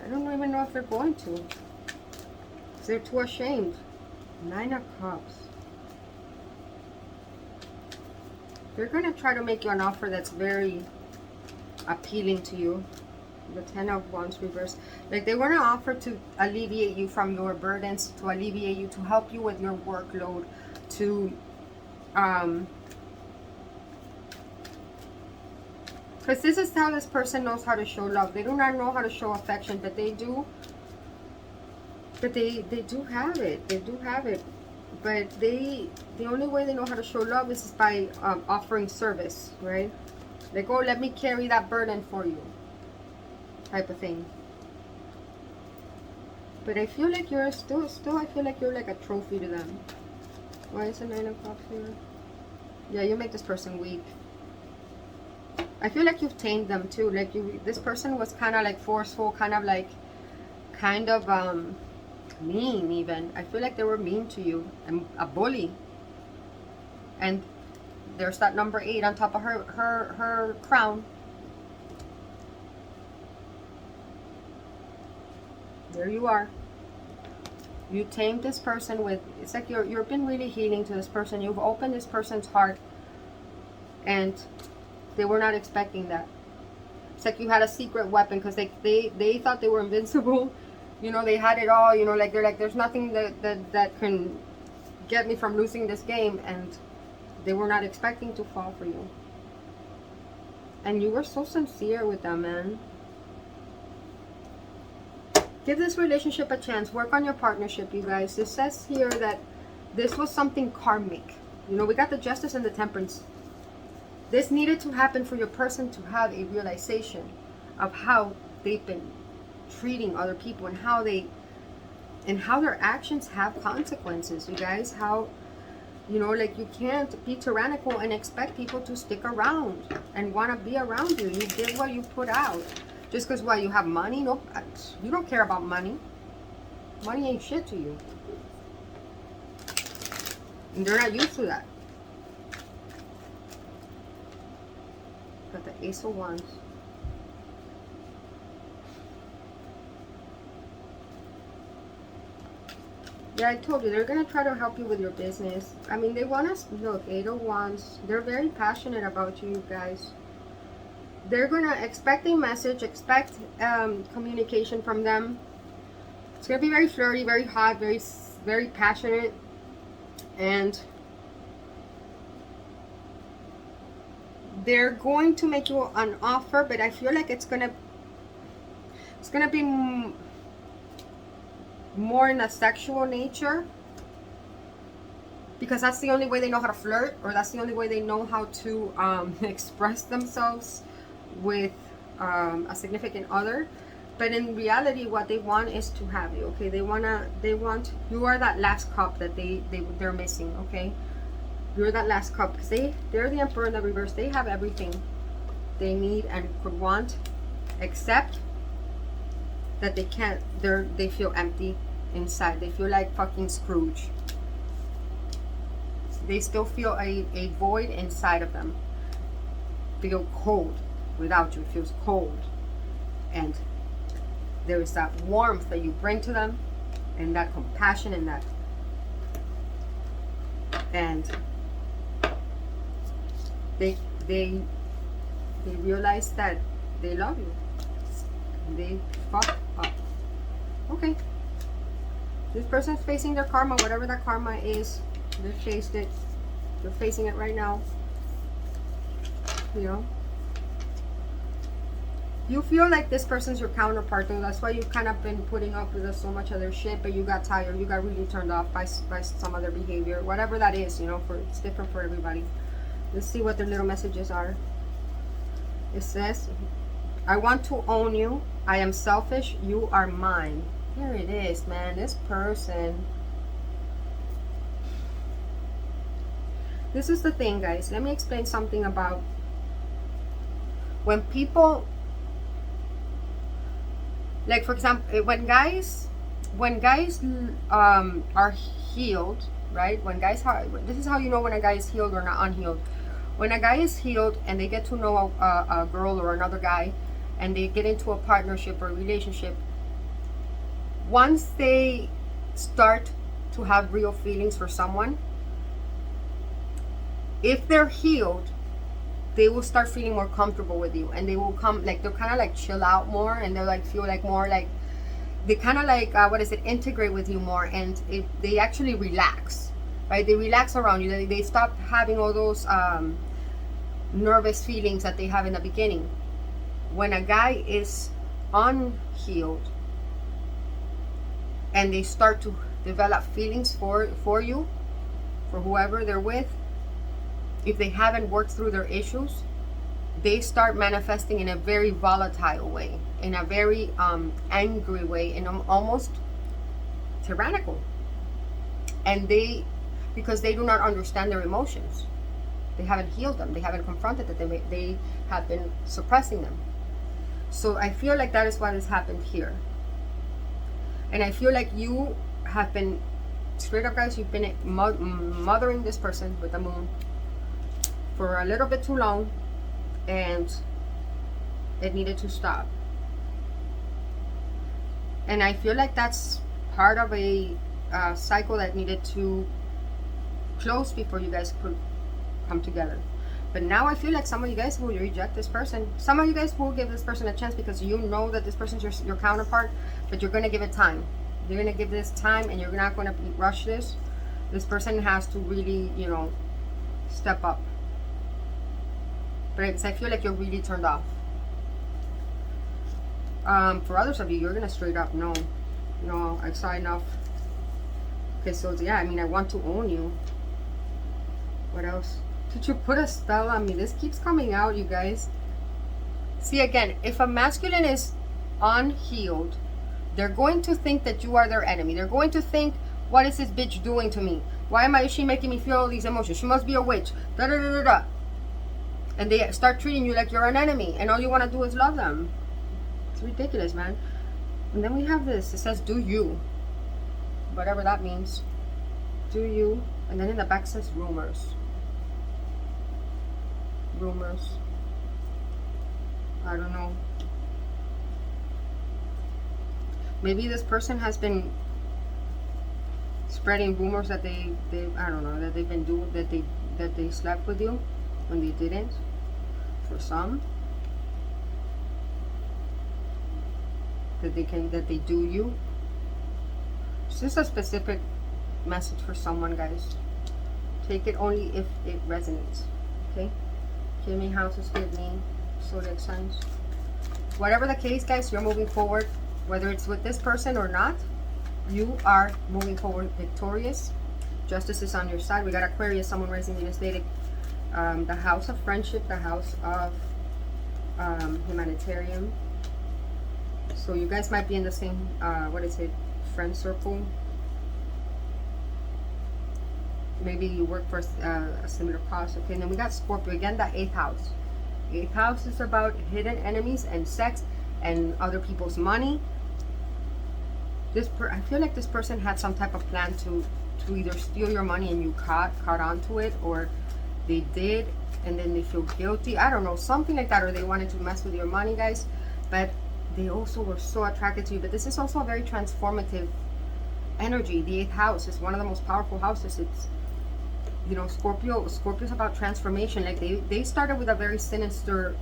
I don't even know if they're going to. They're too ashamed. 9 of Cups. They're going to try to make you an offer that's very appealing to you. The 10 of Wands reversed. Like, they want to offer to alleviate you from your burdens, to alleviate you, to help you with your workload, to because this is how this person knows how to show love. They do not know how to show affection, but they do. But they do have it. They do have it. But the only way they know how to show love is by offering service, right? Like, oh, let me carry that burden for you, type of thing. But I feel like you're still I feel like you're like a trophy to them. Why is the 9 of Cups here? Yeah, you make this person weep. I feel like you've tamed them too. Like, this person was kind of like forceful, kind of mean even. I feel like they were mean to you and a bully. And there's that number 8 on top of her crown. There you are. You tamed this person with, it's like you've been really healing to this person. You've opened this person's heart, and they were not expecting that. It's like you had a secret weapon, because they thought they were invincible. You know, they had it all. You know, like, they're like, there's nothing that can get me from losing this game, and they were not expecting to fall for you. And you were so sincere with them, man. Give this relationship a chance. Work on your partnership, you guys. It says here that this was something karmic. You know, we got the Justice and the Temperance. This needed to happen for your person to have a realization of how they've been treating other people, and how their actions have consequences, you guys. How, you know, like, you can't be tyrannical and expect people to stick around and want to be around you. You give what you put out. Just because, you have money? Nope. You don't care about money. Money ain't shit to you. And they're not used to that. Got the Ace of Wands. Yeah, I told you, they're going to try to help you with your business. I mean, they want us, look, 8 of Wands. They're very passionate about you guys. They're going to expect a message, expect communication from them. It's going to be very flirty, very hot, very, very passionate. And they're going to make you an offer, but I feel like it's going to be more in a sexual nature, because that's the only way they know how to flirt, or that's the only way they know how to express themselves with a significant other. But in reality, what they want is to have you, okay? They want, you are that last cup that they're missing, okay? You're that last cup, because they're the Emperor in the reverse. They have everything. they need and could want, except that they can't, they feel empty inside. They feel like fucking Scrooge. They still feel a void inside of them. Feel cold without you. It feels cold. And there is that warmth that you bring to them, and that compassion, and that, and they realize that they love you. They fuck up. Okay. This person's facing their karma, whatever that karma is. They faced it. They're facing it right now. You know? You feel like this person's your counterpart, and that's why you've kind of been putting up with so much of their shit, but you got tired. You got really turned off by some other behavior. Whatever that is, you know, it's different for everybody. Let's see what their little messages are. It says, I want to own you. I am selfish. You are mine. Here it is, man. This person. This is the thing, guys. Let me explain something about when people, like for example, when guys are healed, right? When guys this is how you know when a guy is healed or not unhealed. When a guy is healed and they get to know a girl or another guy, and they get into a partnership or a relationship, once they start to have real feelings for someone, if they're healed, they will start feeling more comfortable with you, and they will come, like, they'll kind of like chill out more, and they'll like feel like more like, they kind of like, integrate with you more, and they actually relax, right? They relax around you. They stop having all those nervous feelings that they have in the beginning. When a guy is unhealed and they start to develop feelings for you, for whoever they're with, if they haven't worked through their issues, they start manifesting in a very volatile way, in a very angry way, in almost tyrannical. And because they do not understand their emotions. They haven't healed them. They haven't confronted that they have been suppressing them. So I feel like that is what has happened here. And I feel like you have been, straight up guys, you've been mothering this person with the moon for a little bit too long, and it needed to stop. And I feel like that's part of a cycle that needed to close before you guys could come together. But now I feel like some of you guys will reject this person. Some of you guys will give this person a chance because you know that this person's your counterpart, but you're going to give it time. You're going to give this time, and you're not going to rush this. This person has to really, you know, step up. But I feel like you're really turned off. For others of you, you're going to straight up, no, I saw enough. Okay, so yeah, I mean, I want to own you. What else? Did you put a spell on me? This keeps coming out, you guys. See, again, if a masculine is unhealed, they're going to think that you are their enemy. They're going to think, what is this bitch doing to me? Why is she making me feel all these emotions? She must be a witch. Da da da da da. And they start treating you like you're an enemy, and all you want to do is love them. It's ridiculous, man. And then we have this. It says, do you. Whatever that means. Do you. And then in the back says rumors. Rumors. I don't know. Maybe this person has been spreading rumors that they I don't know, that they've been doing, that they slept with you when they didn't. For some, that they do you. This is a specific message for someone, guys. Take it only if it resonates. Okay. Give me houses, give me zodiac signs. Whatever the case, guys, you're moving forward. Whether it's with this person or not, you are moving forward victorious. Justice is on your side. We got Aquarius, someone rising in Vedic. The house of friendship, the house of humanitarian. So you guys might be in the same, friend circle. Maybe you work for a similar cause. Okay, and then we got Scorpio again, the 8th house. 8th house is about hidden enemies and sex and other people's money. I feel like this person had some type of plan to either steal your money and you caught onto it, or they did and then they feel guilty. I don't know, something like that, or they wanted to mess with your money, guys. But they also were so attracted to you. But this is also a very transformative energy. The 8th house is one of the most powerful houses. It's, you know, Scorpio's about transformation. Like they started with a very sinister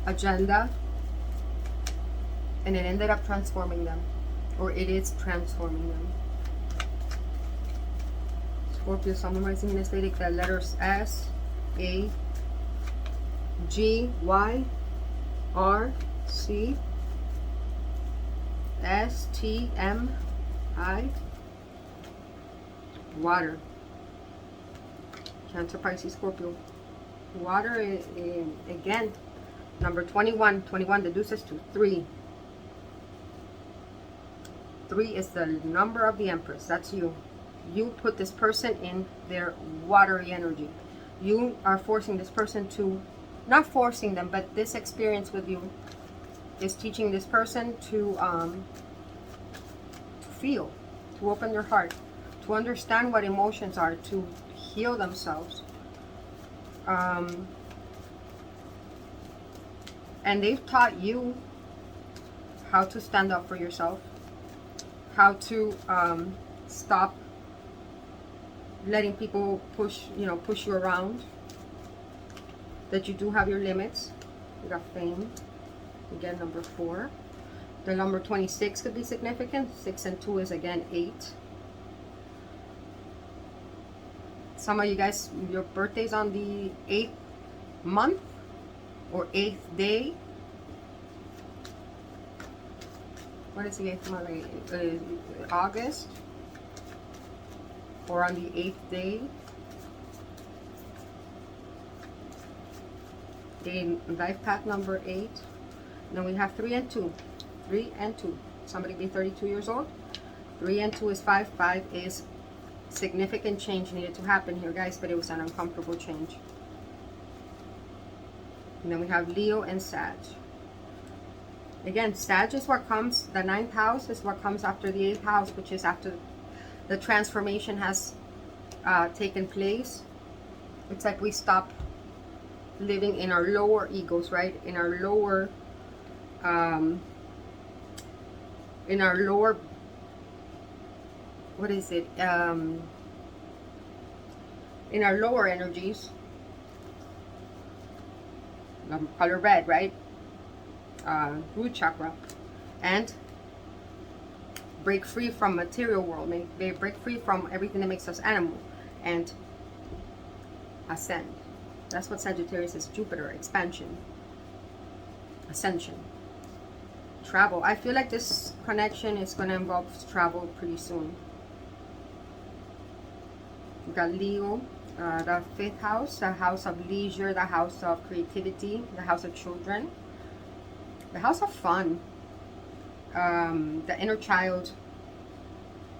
agenda and it ended up transforming them, or it is transforming them. Scorpio, Sun, Rising, and Aesthetic, the letters S, A, G, Y, R, C, S, T, M, I, water. Cancer, Pisces, Scorpio. Water is, again, number 21. 21 deduces to 3. 3 is the number of the Empress. That's you. You put this person in their watery energy. You are forcing this person to, not forcing them, but this experience with you is teaching this person to feel, to open their heart, to understand what emotions are, to heal themselves. And they've taught you how to stand up for yourself, how to stop letting people push you around, that you do have your limits. You got fame. Again, number 4. The number 26 could be significant. 6 and 2 is again 8. Some of you guys, your birthday's on the 8th month or 8th day. What is the 8th month? August. Or on the 8th day. In life path number 8. Then we have 3 and 2. 3 and 2. Somebody be 32 years old. 3 and 2 is 5. 5 is significant change needed to happen here, guys, but it was an uncomfortable change. And then we have Leo and Sag. Again, Sag is what comes, the 9th house is what comes after the 8th house, which is after the transformation has taken place. It's like we stop living in our lower egos, right? In our lower what is it? In our lower energies. Color red, right? Root chakra. And break free from material world. Break free from everything that makes us animal. And ascend. That's what Sagittarius is. Jupiter. Expansion. Ascension. Travel. I feel like this connection is going to involve travel pretty soon. We got Leo, the 5th house, the house of leisure, the house of creativity, the house of children, the house of fun, the inner child.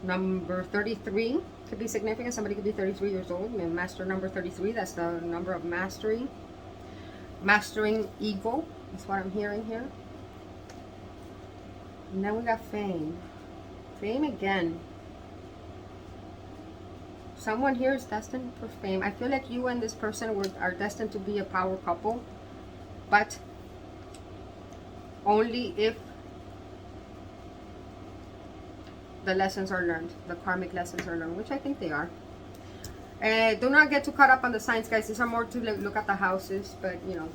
Number 33 could be significant. Somebody could be 33 years old. And master number 33, that's the number of mastery. Mastering ego is what I'm hearing here. And then we got fame. Fame again. Someone here is destined for fame. I feel like you and this person are destined to be a power couple. But only if the lessons are learned. The karmic lessons are learned. Which I think they are. Do not get too caught up on the signs, guys. These are more to look at the houses. But, you know,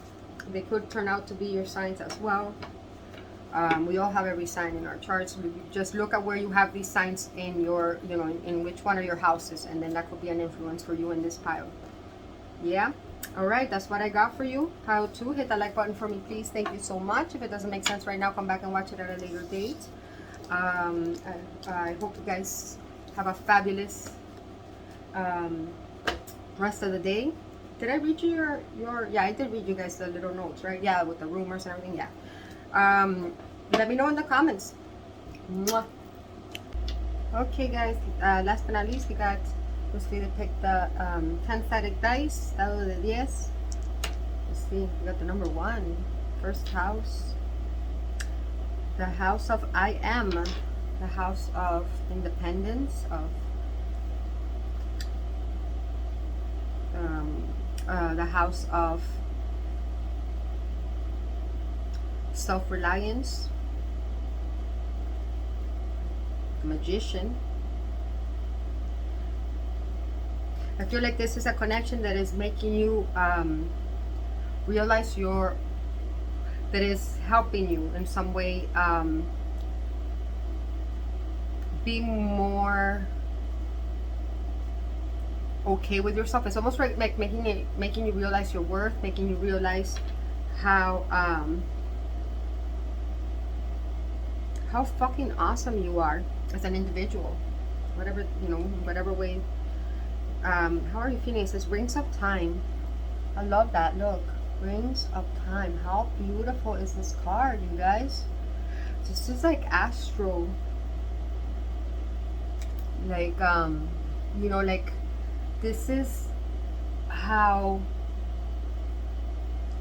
they could turn out to be your signs as well. We all have every sign in our charts. Just look at where you have these signs in your, you know, in which one of your houses, and then that could be an influence for you in this pile. Yeah. All right, that's what I got for you. Pile 2. Hit the like button for me, please. Thank you so much. If it doesn't make sense right now, come back and watch it at a later date. I hope you guys have a fabulous rest of the day. Did I read you your yeah, I did read you guys the little notes, right? Yeah, with the rumors and everything. Yeah. Let me know in the comments. Mwah. Okay, guys, last but not least, we got, let's see, to pick the 10-sided dice, dado de 10, Let's see. We got the number 1. First house. The house of I am. The house of independence, of the house of self-reliance, magician. I feel like this is a connection that is making you realize that is helping you in some way be more okay with yourself. It's almost like making you realize your worth, making you realize how fucking awesome you are as an individual, whatever, you know, whatever way. How are you feeling? It says rings of time. I love that. Look, rings of time. How beautiful is this card, you guys? This is like astral, like you know, like this is how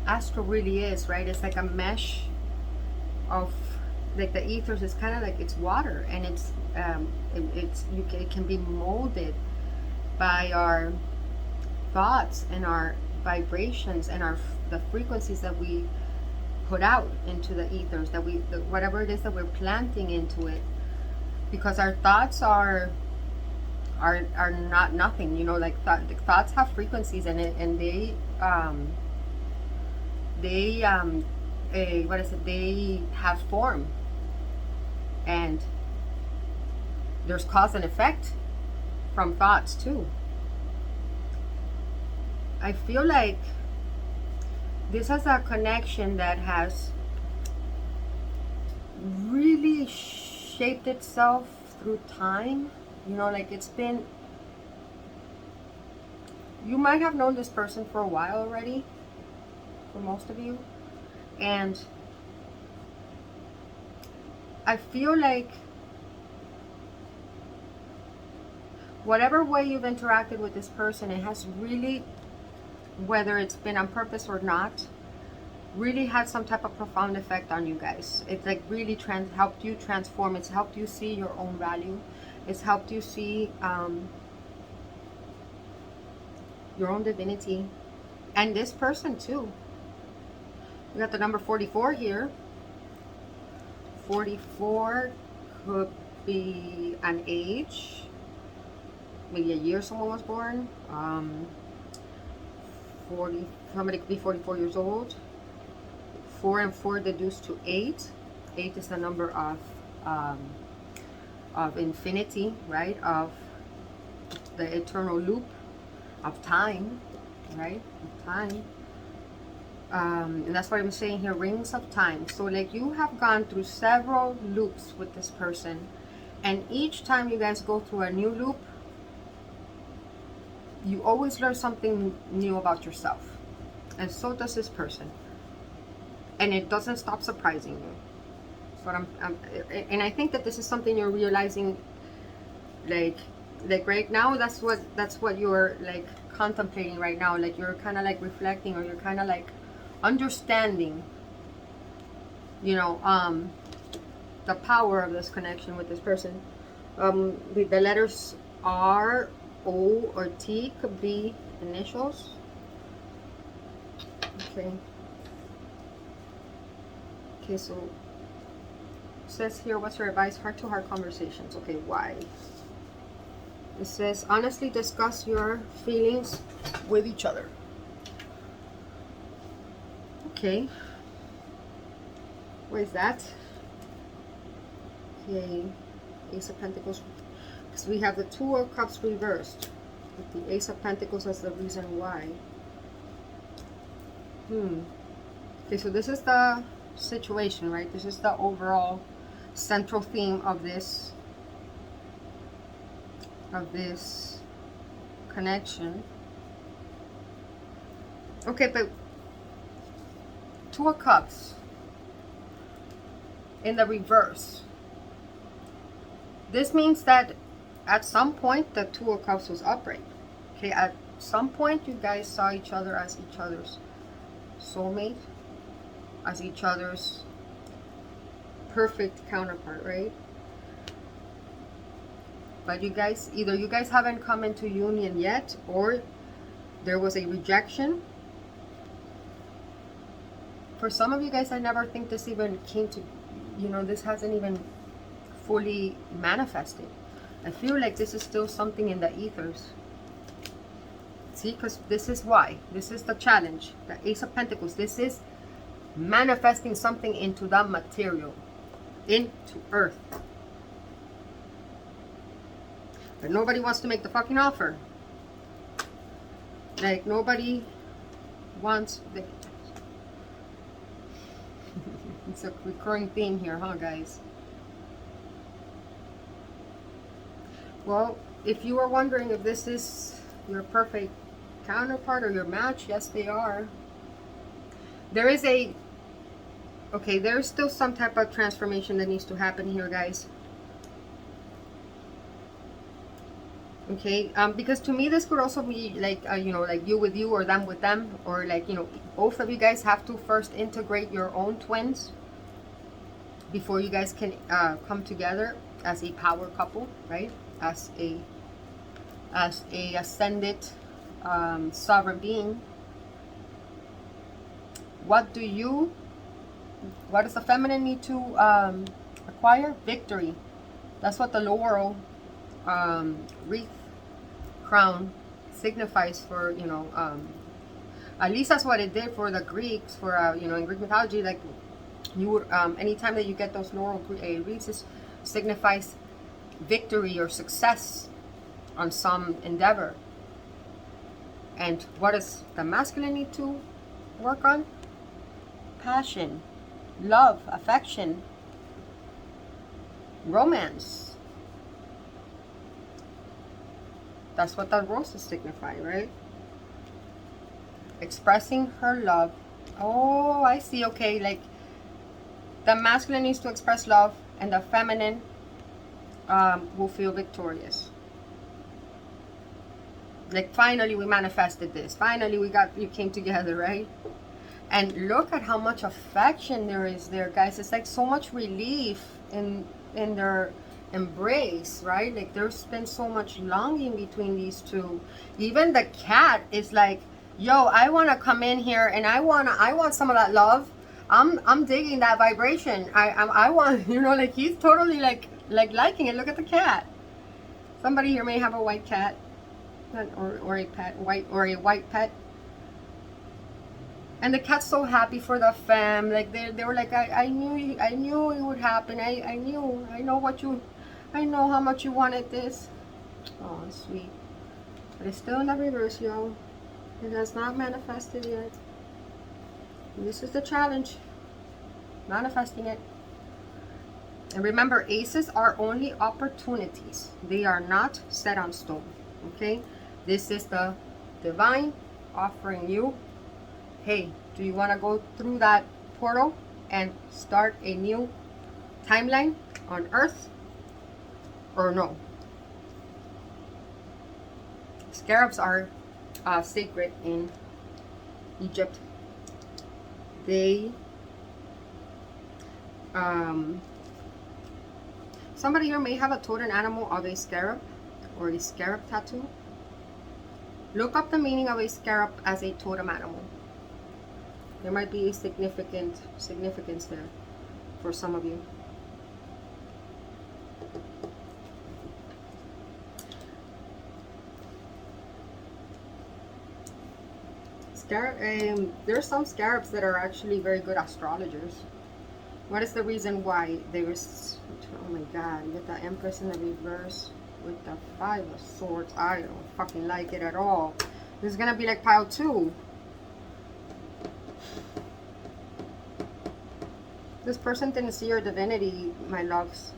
astral really is, right? It's like a mesh of, like, the ethers is kind of like, it's water, and it's it can be molded by our thoughts and our vibrations and the frequencies that we put out into the ethers, that whatever it is that we're planting into it, because our thoughts are not nothing, you know, like thoughts have frequencies, and they what is it, they have form, and there's cause and effect from thoughts too. I feel like this has a connection that has really shaped itself through time. You know, like it's been, you might have known this person for a while already, for most of you, and I feel like whatever way you've interacted with this person, it has really, whether it's been on purpose or not, really had some type of profound effect on you guys. It's like really helped you transform. It's helped you see your own value. It's helped you see your own divinity, and this person too. We got the number 44 here. 44 could be an age, maybe a year someone was born. 40, somebody could be 44 years old. 4 and 4 deduce to 8. 8 is the number of infinity, right? Of the eternal loop of time, right? Of time. And that's what I'm saying here, rings of time. So like you have gone through several loops with this person, and each time you guys go through a new loop, you always learn something new about yourself, and so does this person, and it doesn't stop surprising you. But and I think that this is something you're realizing, like right now. That's what you're like contemplating right now. Like you're kind of like reflecting, or you're kind of like understanding, you know, the power of this connection with this person. The letters R, O, or T could be initials. Okay. Okay, so it says here, what's your advice? Heart-to-heart conversations. Okay, why? It says, honestly discuss your feelings with each other. Okay. What is that? Okay. Ace of Pentacles. Because we have the Two of Cups reversed, with the Ace of Pentacles as the reason why. Okay, so this is the situation, right? This is the overall central theme of this connection. Okay, but Two of Cups in the reverse. This means that at some point the Two of Cups was upright. Okay, at some point you guys saw each other as each other's soulmate, as each other's perfect counterpart, right? But you guys, either you guys haven't come into union yet, or there was a rejection. For some of you guys, I never think this even came to, you know, this hasn't even fully manifested. I feel like this is still something in the ethers. See, because this is why. This is the challenge. The Ace of Pentacles. This is manifesting something into the material. Into earth. But nobody wants to make the fucking offer. Like, nobody wants the... It's a recurring theme here, huh, guys? Well, if you are wondering if this is your perfect counterpart or your match, yes, they are. There is a... Okay, there's still some type of transformation that needs to happen here, guys. Okay, because to me this could also be like, you know, like you with you or them with them, or like, you know, both of you guys have to first integrate your own twins before you guys can come together as a power couple, right? As a ascended sovereign being. What does the feminine need to acquire? Victory. That's what the laurel wreath crown signifies for, you know, at least that's what it did for the Greeks, for you know, in Greek mythology. Like, you would anytime that you get those laurel wreaths, it signifies victory or success on some endeavor. And what does the masculine need to work on? Passion, love, affection, romance. That's what the roses signify, right? Expressing her love. Oh, I see. Okay, like the masculine needs to express love, and the feminine will feel victorious. Like, finally we manifested this. Finally you came together, right? And look at how much affection there is there, guys. It's like so much relief in their embrace, right? Like, there's been so much longing between these two. Even the cat is like, yo, I want to come in here and I want some of that love. I'm digging that vibration. I want, you know, like, he's totally like liking it. Look at the cat. Somebody here may have a white cat, or a pet, white pet. And the cat's so happy for the fam. Like, they were like, I knew it would happen. I know how much you wanted this. Oh, sweet. But it's still in the reverse, y'all. It has not manifested yet. And this is the challenge. Manifesting it. And remember, aces are only opportunities. They are not set on stone. Okay? This is the divine offering you, hey, do you want to go through that portal and start a new timeline on Earth, or no? Scarabs are sacred in Egypt. They somebody here may have a totem animal of a scarab or a scarab tattoo. Look up the meaning of a scarab as a totem animal. There might be a significance there for some of you. There's some scarabs that are actually very good astrologers. What is the reason why there is? Oh my God! You get the Empress in the reverse with the Five of Swords. I don't fucking like it at all. This is gonna be like pile 2. This person didn't see your divinity, my loves.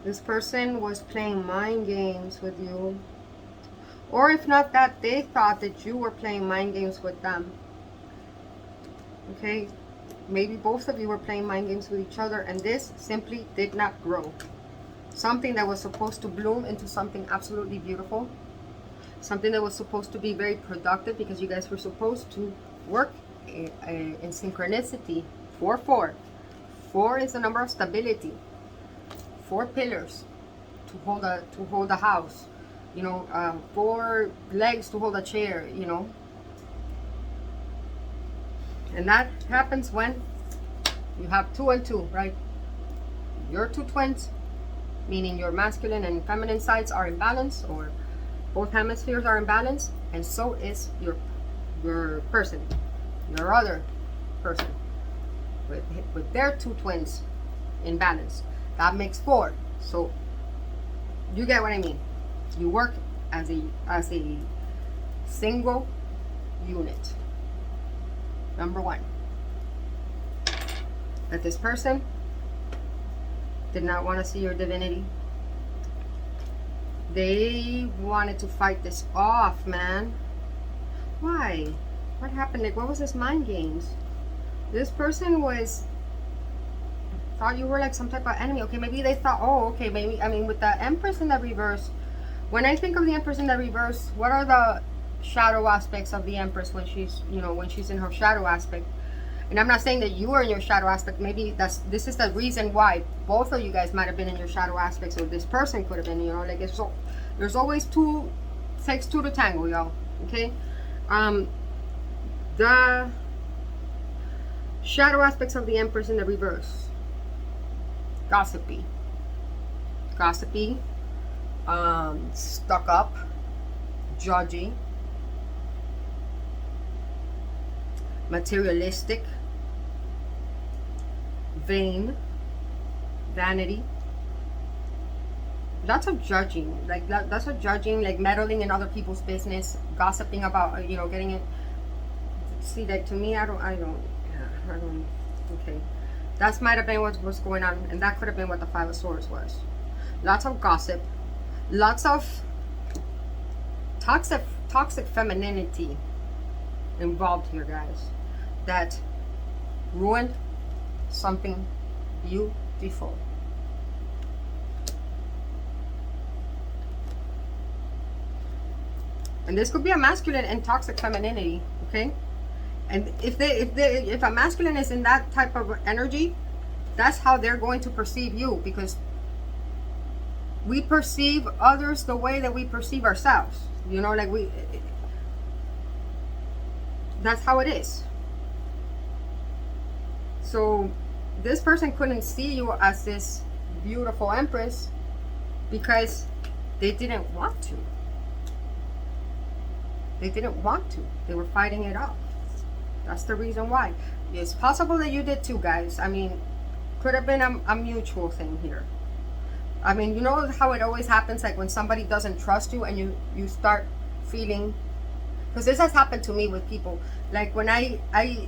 This person was playing mind games with you. Or if not that, they thought that you were playing mind games with them. Okay? Maybe both of you were playing mind games with each other, and this simply did not grow. Something that was supposed to bloom into something absolutely beautiful. Something that was supposed to be very productive, because you guys were supposed to work in synchronicity. 4-4. 4 is the number of stability. 4 pillars to hold a house. You know, 4 legs to hold a chair, you know. And that happens when you have 2 and 2, right? Your 2 twins, meaning your masculine and feminine sides are in balance, or both hemispheres are in balance, and so is your person, your other person, with their 2 twins in balance. That makes 4. So you get what I mean. You work as a single unit. Number 1, that this person did not want to see your divinity. They wanted to fight this off, man. Why? What happened? Like, what was this mind games? This person thought you were like some type of enemy. Okay, maybe they thought, oh, okay, maybe, I mean, with the Empress in the reverse, when I think of the Empress in the reverse, what are the shadow aspects of the Empress when she's, you know, when she's in her shadow aspect? And I'm not saying that you are in your shadow aspect. Maybe this is the reason why both of you guys might have been in your shadow aspects, or this person could have been, you know, like, it's so, there's always two, takes 2 to tango, y'all. Okay. The shadow aspects of the Empress in the reverse: gossipy, stuck up, judgy, materialistic, vain, vanity, lots of judging, like lots of judging, like meddling in other people's business, gossiping about, you know, getting it. See, like, to me, I don't, okay, that might have been what was going on, and that could have been what the 5 of Swords was. Lots of gossip, lots of toxic femininity involved here, guys, that ruined something beautiful. And this could be a masculine and toxic femininity, okay? And if a masculine is in that type of energy, that's how they're going to perceive you, because we perceive others the way that we perceive ourselves. You know, like, that's how it is. So this person couldn't see you as this beautiful Empress because they didn't want to. They didn't want to. They were fighting it off. That's the reason why. It's possible that you did too, guys. I mean, could have been a mutual thing here. I mean, you know how it always happens, like when somebody doesn't trust you and you start feeling, because this has happened to me with people, like when I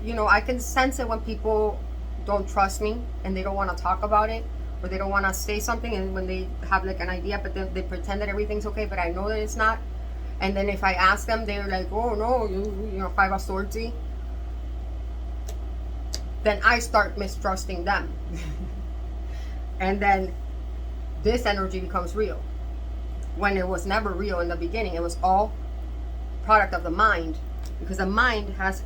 you know, I can sense it when people don't trust me and they don't want to talk about it, or they don't want to say something, and when they have like an idea but they pretend that everything's okay, but I know that it's not. And then if I ask them, they're like, oh no, you know, 5 of Swordsy. Then I start mistrusting them. And then this energy becomes real, when it was never real in the beginning. It was all product of the mind, because the mind is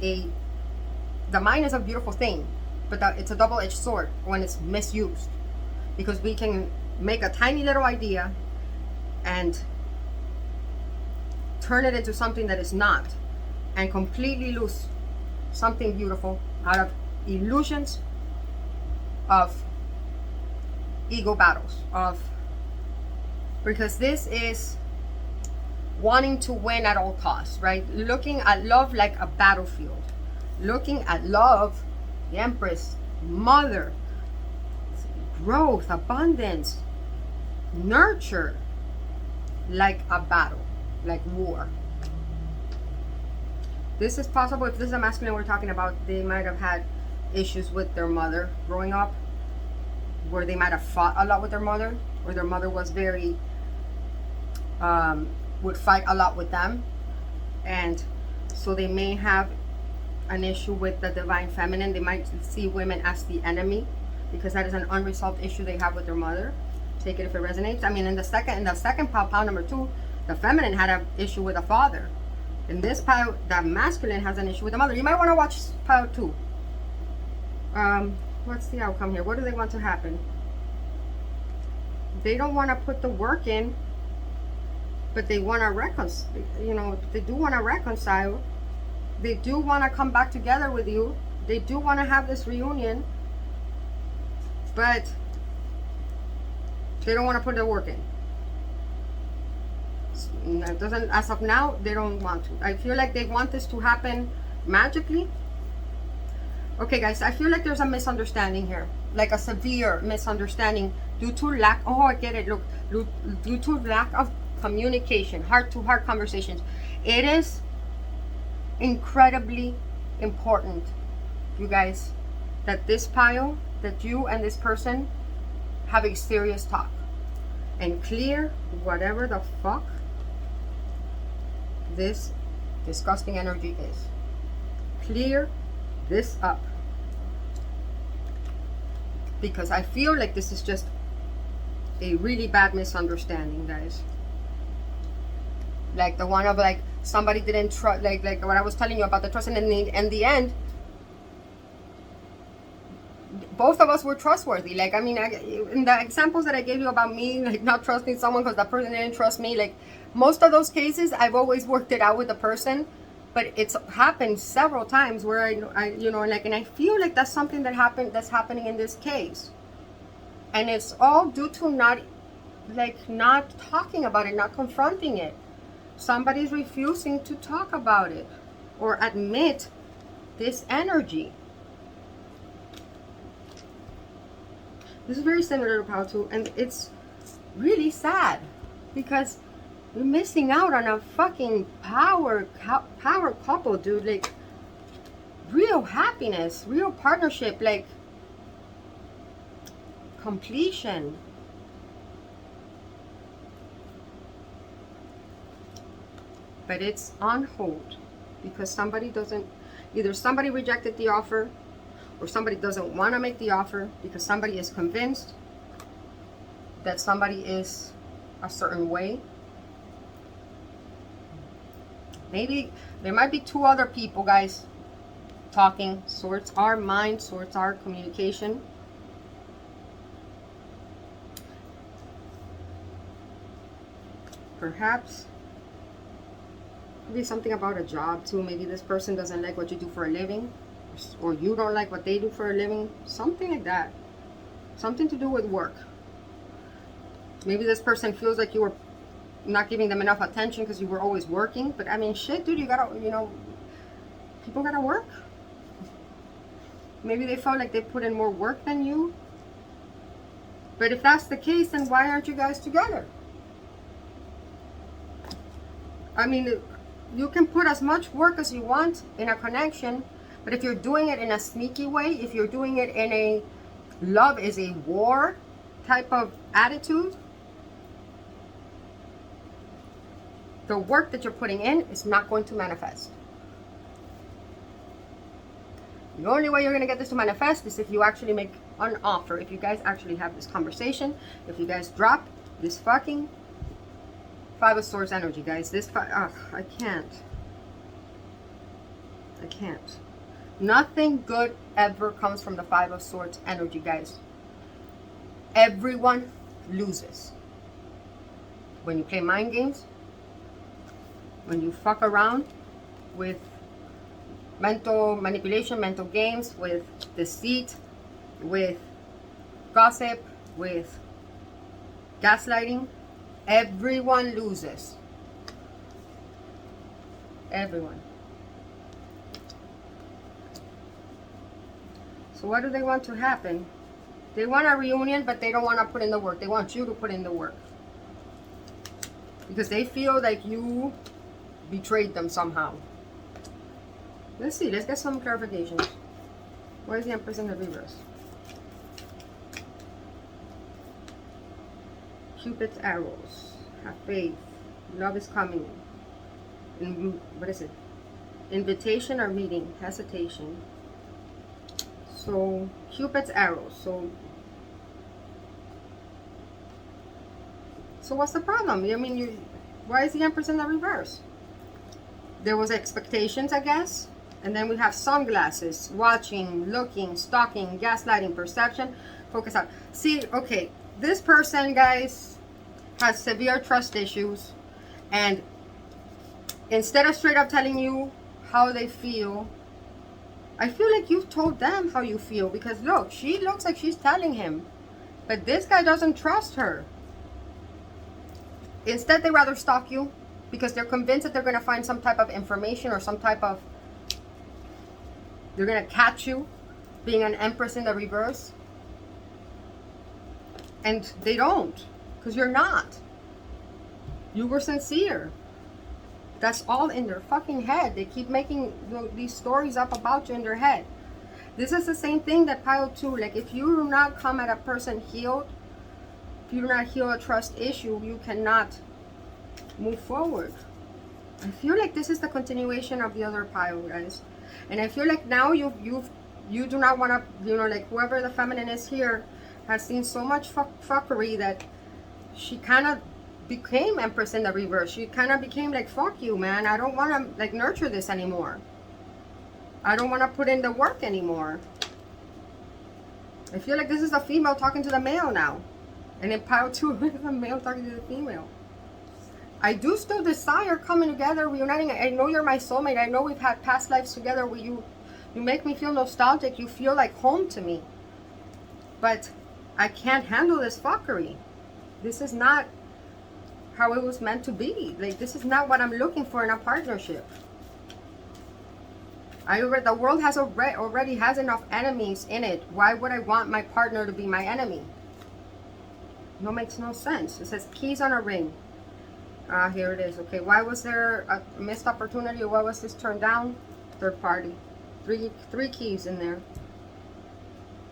a beautiful thing, but it's a double-edged sword when it's misused, because we can make a tiny little idea and turn it into something that is not, and completely lose something beautiful out of illusions of ego battles, because this is wanting to win at all costs, right? Looking at love like a battlefield, looking at love, the Empress, mother, growth, abundance, nurture, like a battle, like war. This is possible. If this is a masculine we're talking about, they might have had issues with their mother growing up, where they might have fought a lot with their mother, or their mother was very would fight a lot with them, and so they may have an issue with the divine feminine. They might see women as the enemy, because that is an unresolved issue they have with their mother. Take it if it resonates. I mean, in the second pile number 2, the feminine had an issue with a father, In this pile, that masculine has an issue with the mother. You might want to watch pile 2. What's the outcome here? What do they want to happen? They don't want to put the work in, but they want to reconcile. You know, they do want to reconcile. They do want to come back together with you. They do want to have this reunion, but they don't want to put the work in. It doesn't, as of now, they don't want to. I feel like they want this to happen magically. Okay, guys, I feel like there's a misunderstanding here, like a severe misunderstanding due to lack. Oh, I get it. Look, due to lack of communication, heart-to-heart conversations. It is incredibly important, you guys, that this pile, that you and this person have a serious talk and clear whatever the fuck this disgusting energy is. Clear this up, because I feel like this is just a really bad misunderstanding, guys. Like the one of like somebody didn't trust, like what I was telling you about the trust, and in the end both of us were trustworthy. Like, I mean, in the examples that I gave you about me like not trusting someone because the person didn't trust me, like most of those cases I've always worked it out with the person. But it's happened several times where I you know, like, and I feel like that's something that that's happening in this case. And it's all due to not talking about it, not confronting it. Somebody's refusing to talk about it or admit this energy. This is very similar to Pile 2, and it's really sad because you're missing out on a fucking power couple, dude. Like, real happiness, real partnership, like completion. But it's on hold because somebody doesn't, either somebody rejected the offer or somebody doesn't want to make the offer because somebody is convinced that somebody is a certain way. Maybe there might be 2 other people, guys, talking. Swords are mind, swords are communication. Perhaps maybe something about a job too. Maybe this person doesn't like what you do for a living, or you don't like what they do for a living. Something like that. Something to do with work. Maybe this person feels like you were not giving them enough attention because you were always working. But I mean, shit, dude, you gotta, you know, people gotta work. Maybe they felt like they put in more work than you. But if that's the case, then why aren't you guys together? I mean, you can put as much work as you want in a connection, but if you're doing it in a sneaky way, if you're doing it in a love is a war type of attitude, the work that you're putting in is not going to manifest. The only way you're going to get this to manifest is if you actually make an offer, if you guys actually have this conversation, if you guys drop this fucking 5 of Swords energy, guys. This, I can't. Nothing good ever comes from the 5 of Swords energy, guys. Everyone loses. When you play mind games, when you fuck around with mental manipulation, mental games, with deceit, with gossip, with gaslighting, everyone loses. Everyone. So what do they want to happen? They want a reunion, but they don't want to put in the work. They want you to put in the work. Because they feel like you betrayed them somehow. Let's see. Let's get some clarifications. Where is the Empress in the reverse? Cupid's arrows. Have faith. Love is coming. What is it? Invitation or meeting. Hesitation. So, Cupid's arrows. So what's the problem? I mean, why is the Empress in the reverse? There was expectations, I guess. And then we have sunglasses, watching, looking, stalking, gaslighting, perception, focus out. See, okay, this person, guys, has severe trust issues. And instead of straight up telling you how they feel, I feel like you've told them how you feel. Because look, she looks like she's telling him. But this guy doesn't trust her. Instead, they rather stalk you because they're convinced that they're going to find some type of information or some type of... They're going to catch you being an Empress in the reverse. And they don't. Because you're not. You were sincere. That's all in their fucking head. They keep making these stories up about you in their head. This is the same thing that pile 2. Like, if you do not come at a person healed, if you do not heal a trust issue, you cannot move forward. I feel like this is the continuation of the other pile, guys. And I feel like now you do not want to, you know, like whoever the feminine is here has seen so much fuckery that she kind of became Empress in the reverse. She kind of became like, fuck you, man. I don't want to like nurture this anymore. I don't want to put in the work anymore. I feel like this is a female talking to the male now. And in pile 2, it's a male talking to the female. I do still desire coming together, reuniting. I know you're my soulmate. I know we've had past lives together where you make me feel nostalgic. You feel like home to me. But I can't handle this fuckery. This is not how it was meant to be. Like, this is not what I'm looking for in a partnership. The world has already has enough enemies in it. Why would I want my partner to be my enemy? No, makes no sense. It says keys on a ring. Here it is. Okay, why was there a missed opportunity, or why was this turned down? Third party. Three keys in there.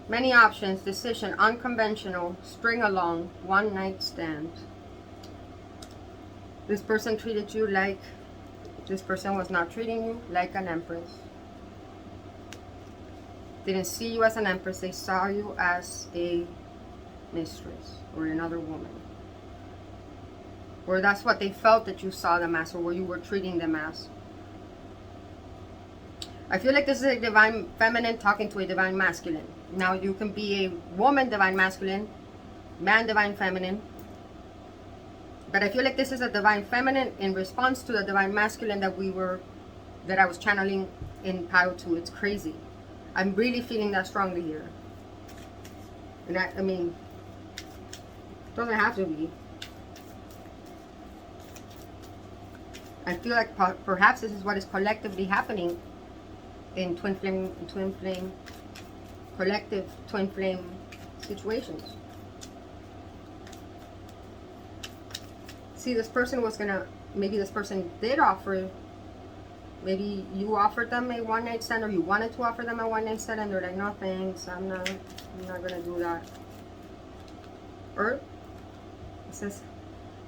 Many options, decision, unconventional, string along, one night stand. This person treated you like, this person was not treating you like an Empress. Didn't see you as an Empress, they saw you as a mistress or another woman. Or that's what they felt that you saw them as, or where you were treating them as. I feel like this is a divine feminine talking to a divine masculine. Now you can be a woman divine masculine, man divine feminine. But I feel like this is a divine feminine in response to the divine masculine that I was channeling in pile 2. It's crazy. I'm really feeling that strongly here. And I mean, it doesn't have to be. I feel like perhaps this is what is collectively happening in twin flame, collective twin flame situations. See, this person was gonna, maybe this person did offer, maybe you offered them a one night stand, or you wanted to offer them a one night stand, and they're like, no thanks, I'm not gonna do that. Or it says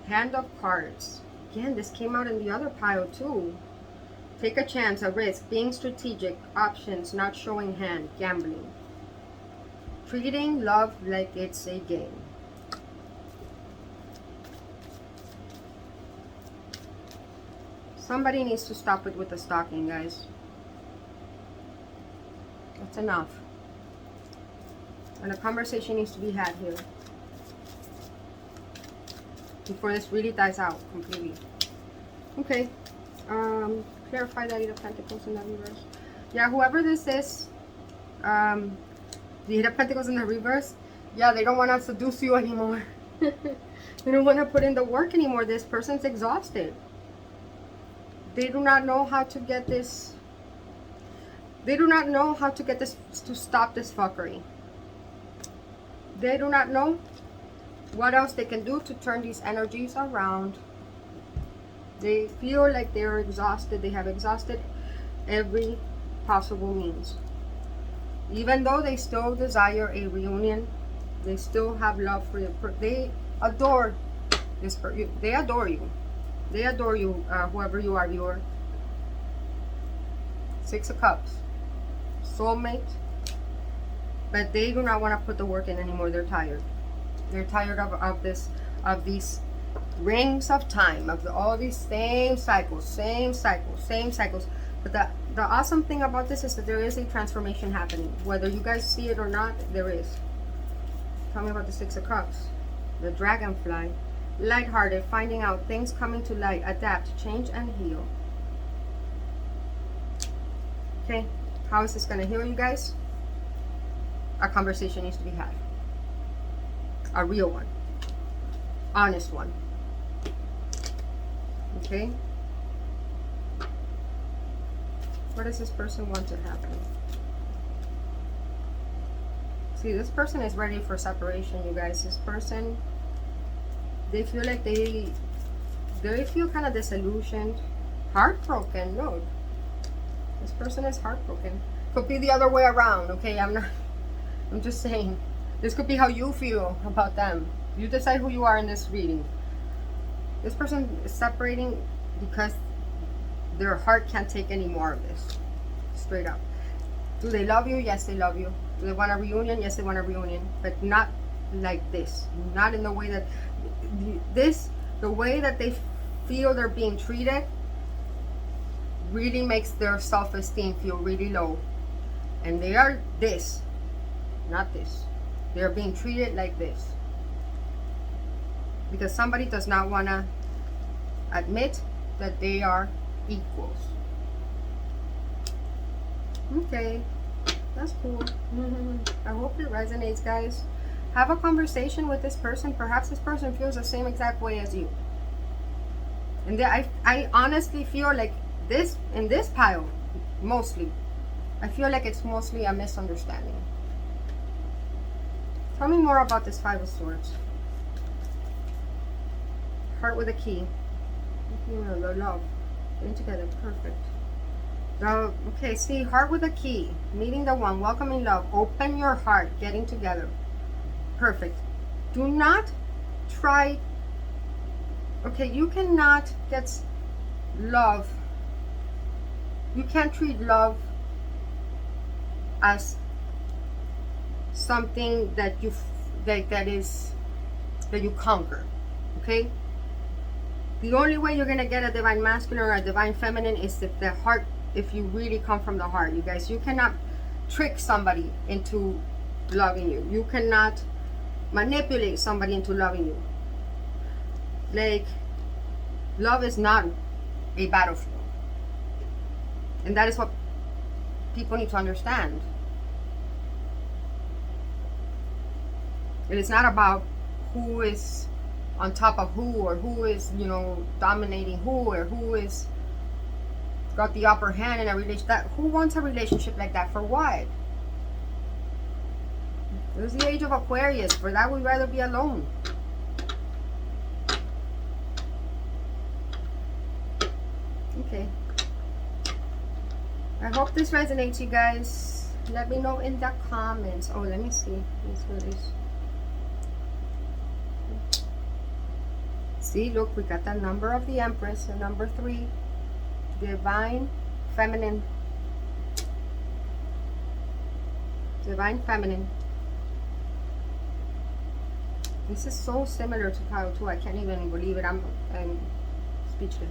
hand of cards. Again, this came out in the other pile too. Take a chance, a risk, being strategic, options, not showing hand, gambling. Treating love like it's a game. Somebody needs to stop it with the stalking, guys. That's enough. And a conversation needs to be had here before this really dies out completely. Okay. Clarify that Eight of Pentacles in the reverse. Yeah, whoever this is, the Eight of Pentacles in the reverse, yeah, they don't want to seduce you anymore. They don't want to put in the work anymore. This person's exhausted. They do not know how to get this. They do not know how to get this, to stop this fuckery. They do not know what else they can do to turn these energies around. They feel like they're exhausted. They have exhausted every possible means. Even though they still desire a reunion, they still have love for you. They adore this person. They adore you. They adore you, whoever you are, viewer. Six of Cups. Soulmate. But they do not want to put the work in anymore. They're tired. They're tired of these rings of time, of all these same cycles, same cycles, same cycles. But the awesome thing about this is that there is a transformation happening. Whether you guys see it or not, there is. Tell me about the Six of Cups. The Dragonfly. Lighthearted, finding out, things coming to light, adapt, change, and heal. Okay, how is this going to heal you guys? A conversation needs to be had. A real one. Honest one. Okay? What does this person want to happen? See, this person is ready for separation, you guys. This person, they feel like they feel kind of disillusioned, heartbroken. No, this person is heartbroken. Could be the other way around, okay? I'm just saying, this could be how you feel about them. You decide who you are in this reading. This person is separating because their heart can't take any more of this. Straight up. Do they love you? Yes, they love you. Do they want a reunion? Yes, they want a reunion. But not like this. Not in the way that the way that they feel they're being treated really makes their self-esteem feel really low. And they are this, not this. They're being treated like this. Because somebody does not want to admit that they are equals. Okay, that's cool. I hope it resonates, guys. Have a conversation with this person. Perhaps this person feels the same exact way as you. And I honestly feel like this, in this pile, mostly, I feel like it's mostly a misunderstanding. Tell me more about this Five of Swords. Heart with a key. Love. Getting together. Perfect. Okay, see, heart with a key. Meeting the one. Welcoming love. Open your heart. Getting together. Perfect. Do not try. Okay, you cannot get love. You can't treat love as something that you that you conquer. Okay. The only way you're gonna get a divine masculine or a divine feminine is if the heart, if you really come from the heart, you guys. You cannot trick somebody into loving you. You cannot manipulate somebody into loving you. Like, love is not a battlefield. And that is what people need to understand. It is not about who is on top of who, or who is, you know, dominating who, or who is got the upper hand in a relationship. That, who wants a relationship like that? For what? It was the age of Aquarius. For that, we'd rather be alone. Okay. I hope this resonates, you guys. Let me know in the comments. Oh, let me see. Let's see what it is. See, look, we got the number of the Empress, the number 3, divine feminine. Divine feminine. This is so similar to pile 2. I can't even believe it. I'm speechless.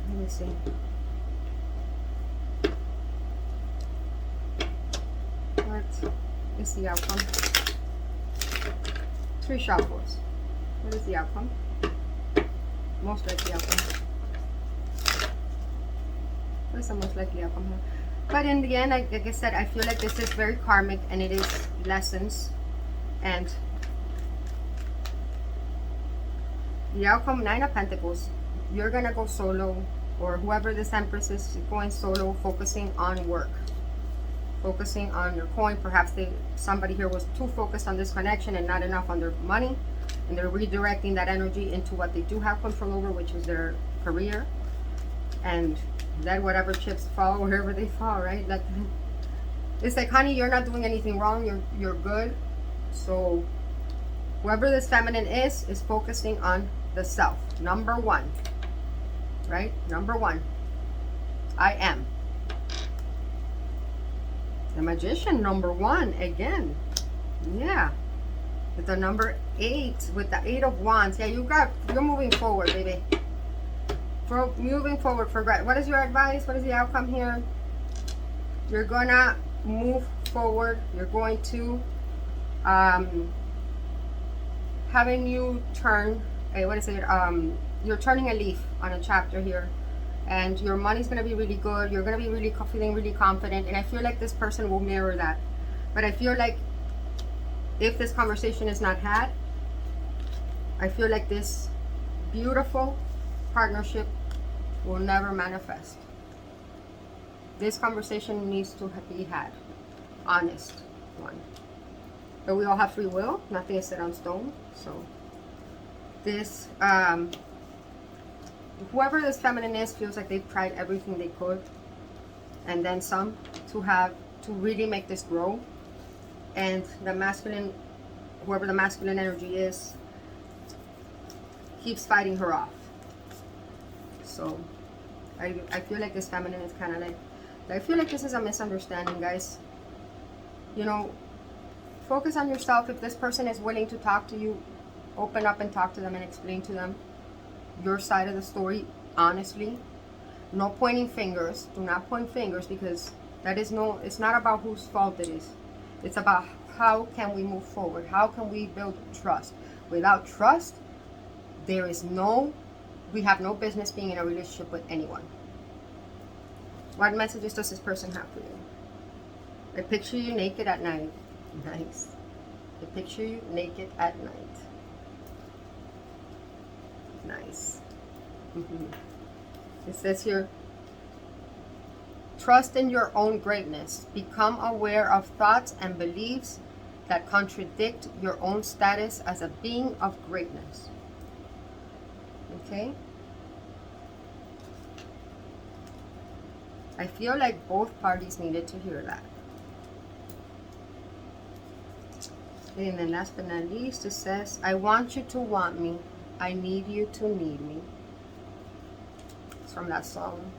Let me see. What is the outcome? 3 shuffles. What is the outcome? Most likely outcome. What is the most likely outcome here? But in the end, like I said, I feel like this is very karmic, and it is lessons. And the outcome, 9 of Pentacles. You're gonna go solo, or whoever this Empress is going solo, focusing on work, focusing on your coin. Perhaps somebody here was too focused on this connection and not enough on their money, and they're redirecting that energy into what they do have control over, which is their career. And let whatever chips fall wherever they fall, right? Like, it's like, honey, you're not doing anything wrong. You're good. So whoever this feminine is focusing on the self. Number 1, right? Number 1. I am. The Magician, number 1 again. Yeah. With the number 8, with the 8 of Wands. Yeah, you're moving forward, baby. Moving forward for great. What is your advice? What is the outcome here? You're gonna move forward. You're going to have a new turn. What is it? You're turning a leaf on a chapter here, and your money's gonna be really good. You're gonna be really feeling really confident, and I feel like this person will mirror that. But I feel like if this conversation is not had, I feel like this beautiful partnership will never manifest. This conversation needs to be had. Honest one. But we all have free will. Nothing is set on stone. So this, whoever this feminine is feels like they've tried everything they could. And then some to really make this grow. And the masculine, whoever the masculine energy is, keeps fighting her off. So I feel like this feminine is kind of like, I feel like this is a misunderstanding, guys. You know, focus on yourself. If this person is willing to talk to you, open up and talk to them and explain to them your side of the story honestly. No pointing fingers. Do not point fingers, because that is it's not about whose fault it is. It's about how can we move forward? How can we build trust? Without trust, we have no business being in a relationship with anyone. What messages does this person have for you? I picture you naked at night. Nice. I picture you naked at night. Nice. It says here, trust in your own greatness. Become aware of thoughts and beliefs that contradict your own status as a being of greatness. Okay? I feel like both parties needed to hear that. And then last but not least, it says, I want you to want me. I need you to need me. It's from that song.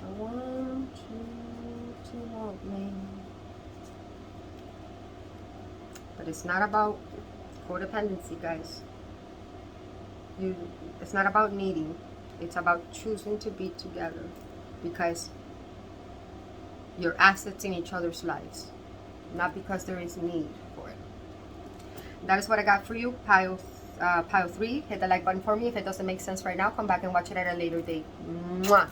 I want you to want me. But it's not about codependency, guys. It's not about needing. It's about choosing to be together. Because you're assets in each other's lives. Not because there is need for it. That is what I got for you, pile 3. Hit the like button for me. If it doesn't make sense right now, come back and watch it at a later date. Mwah.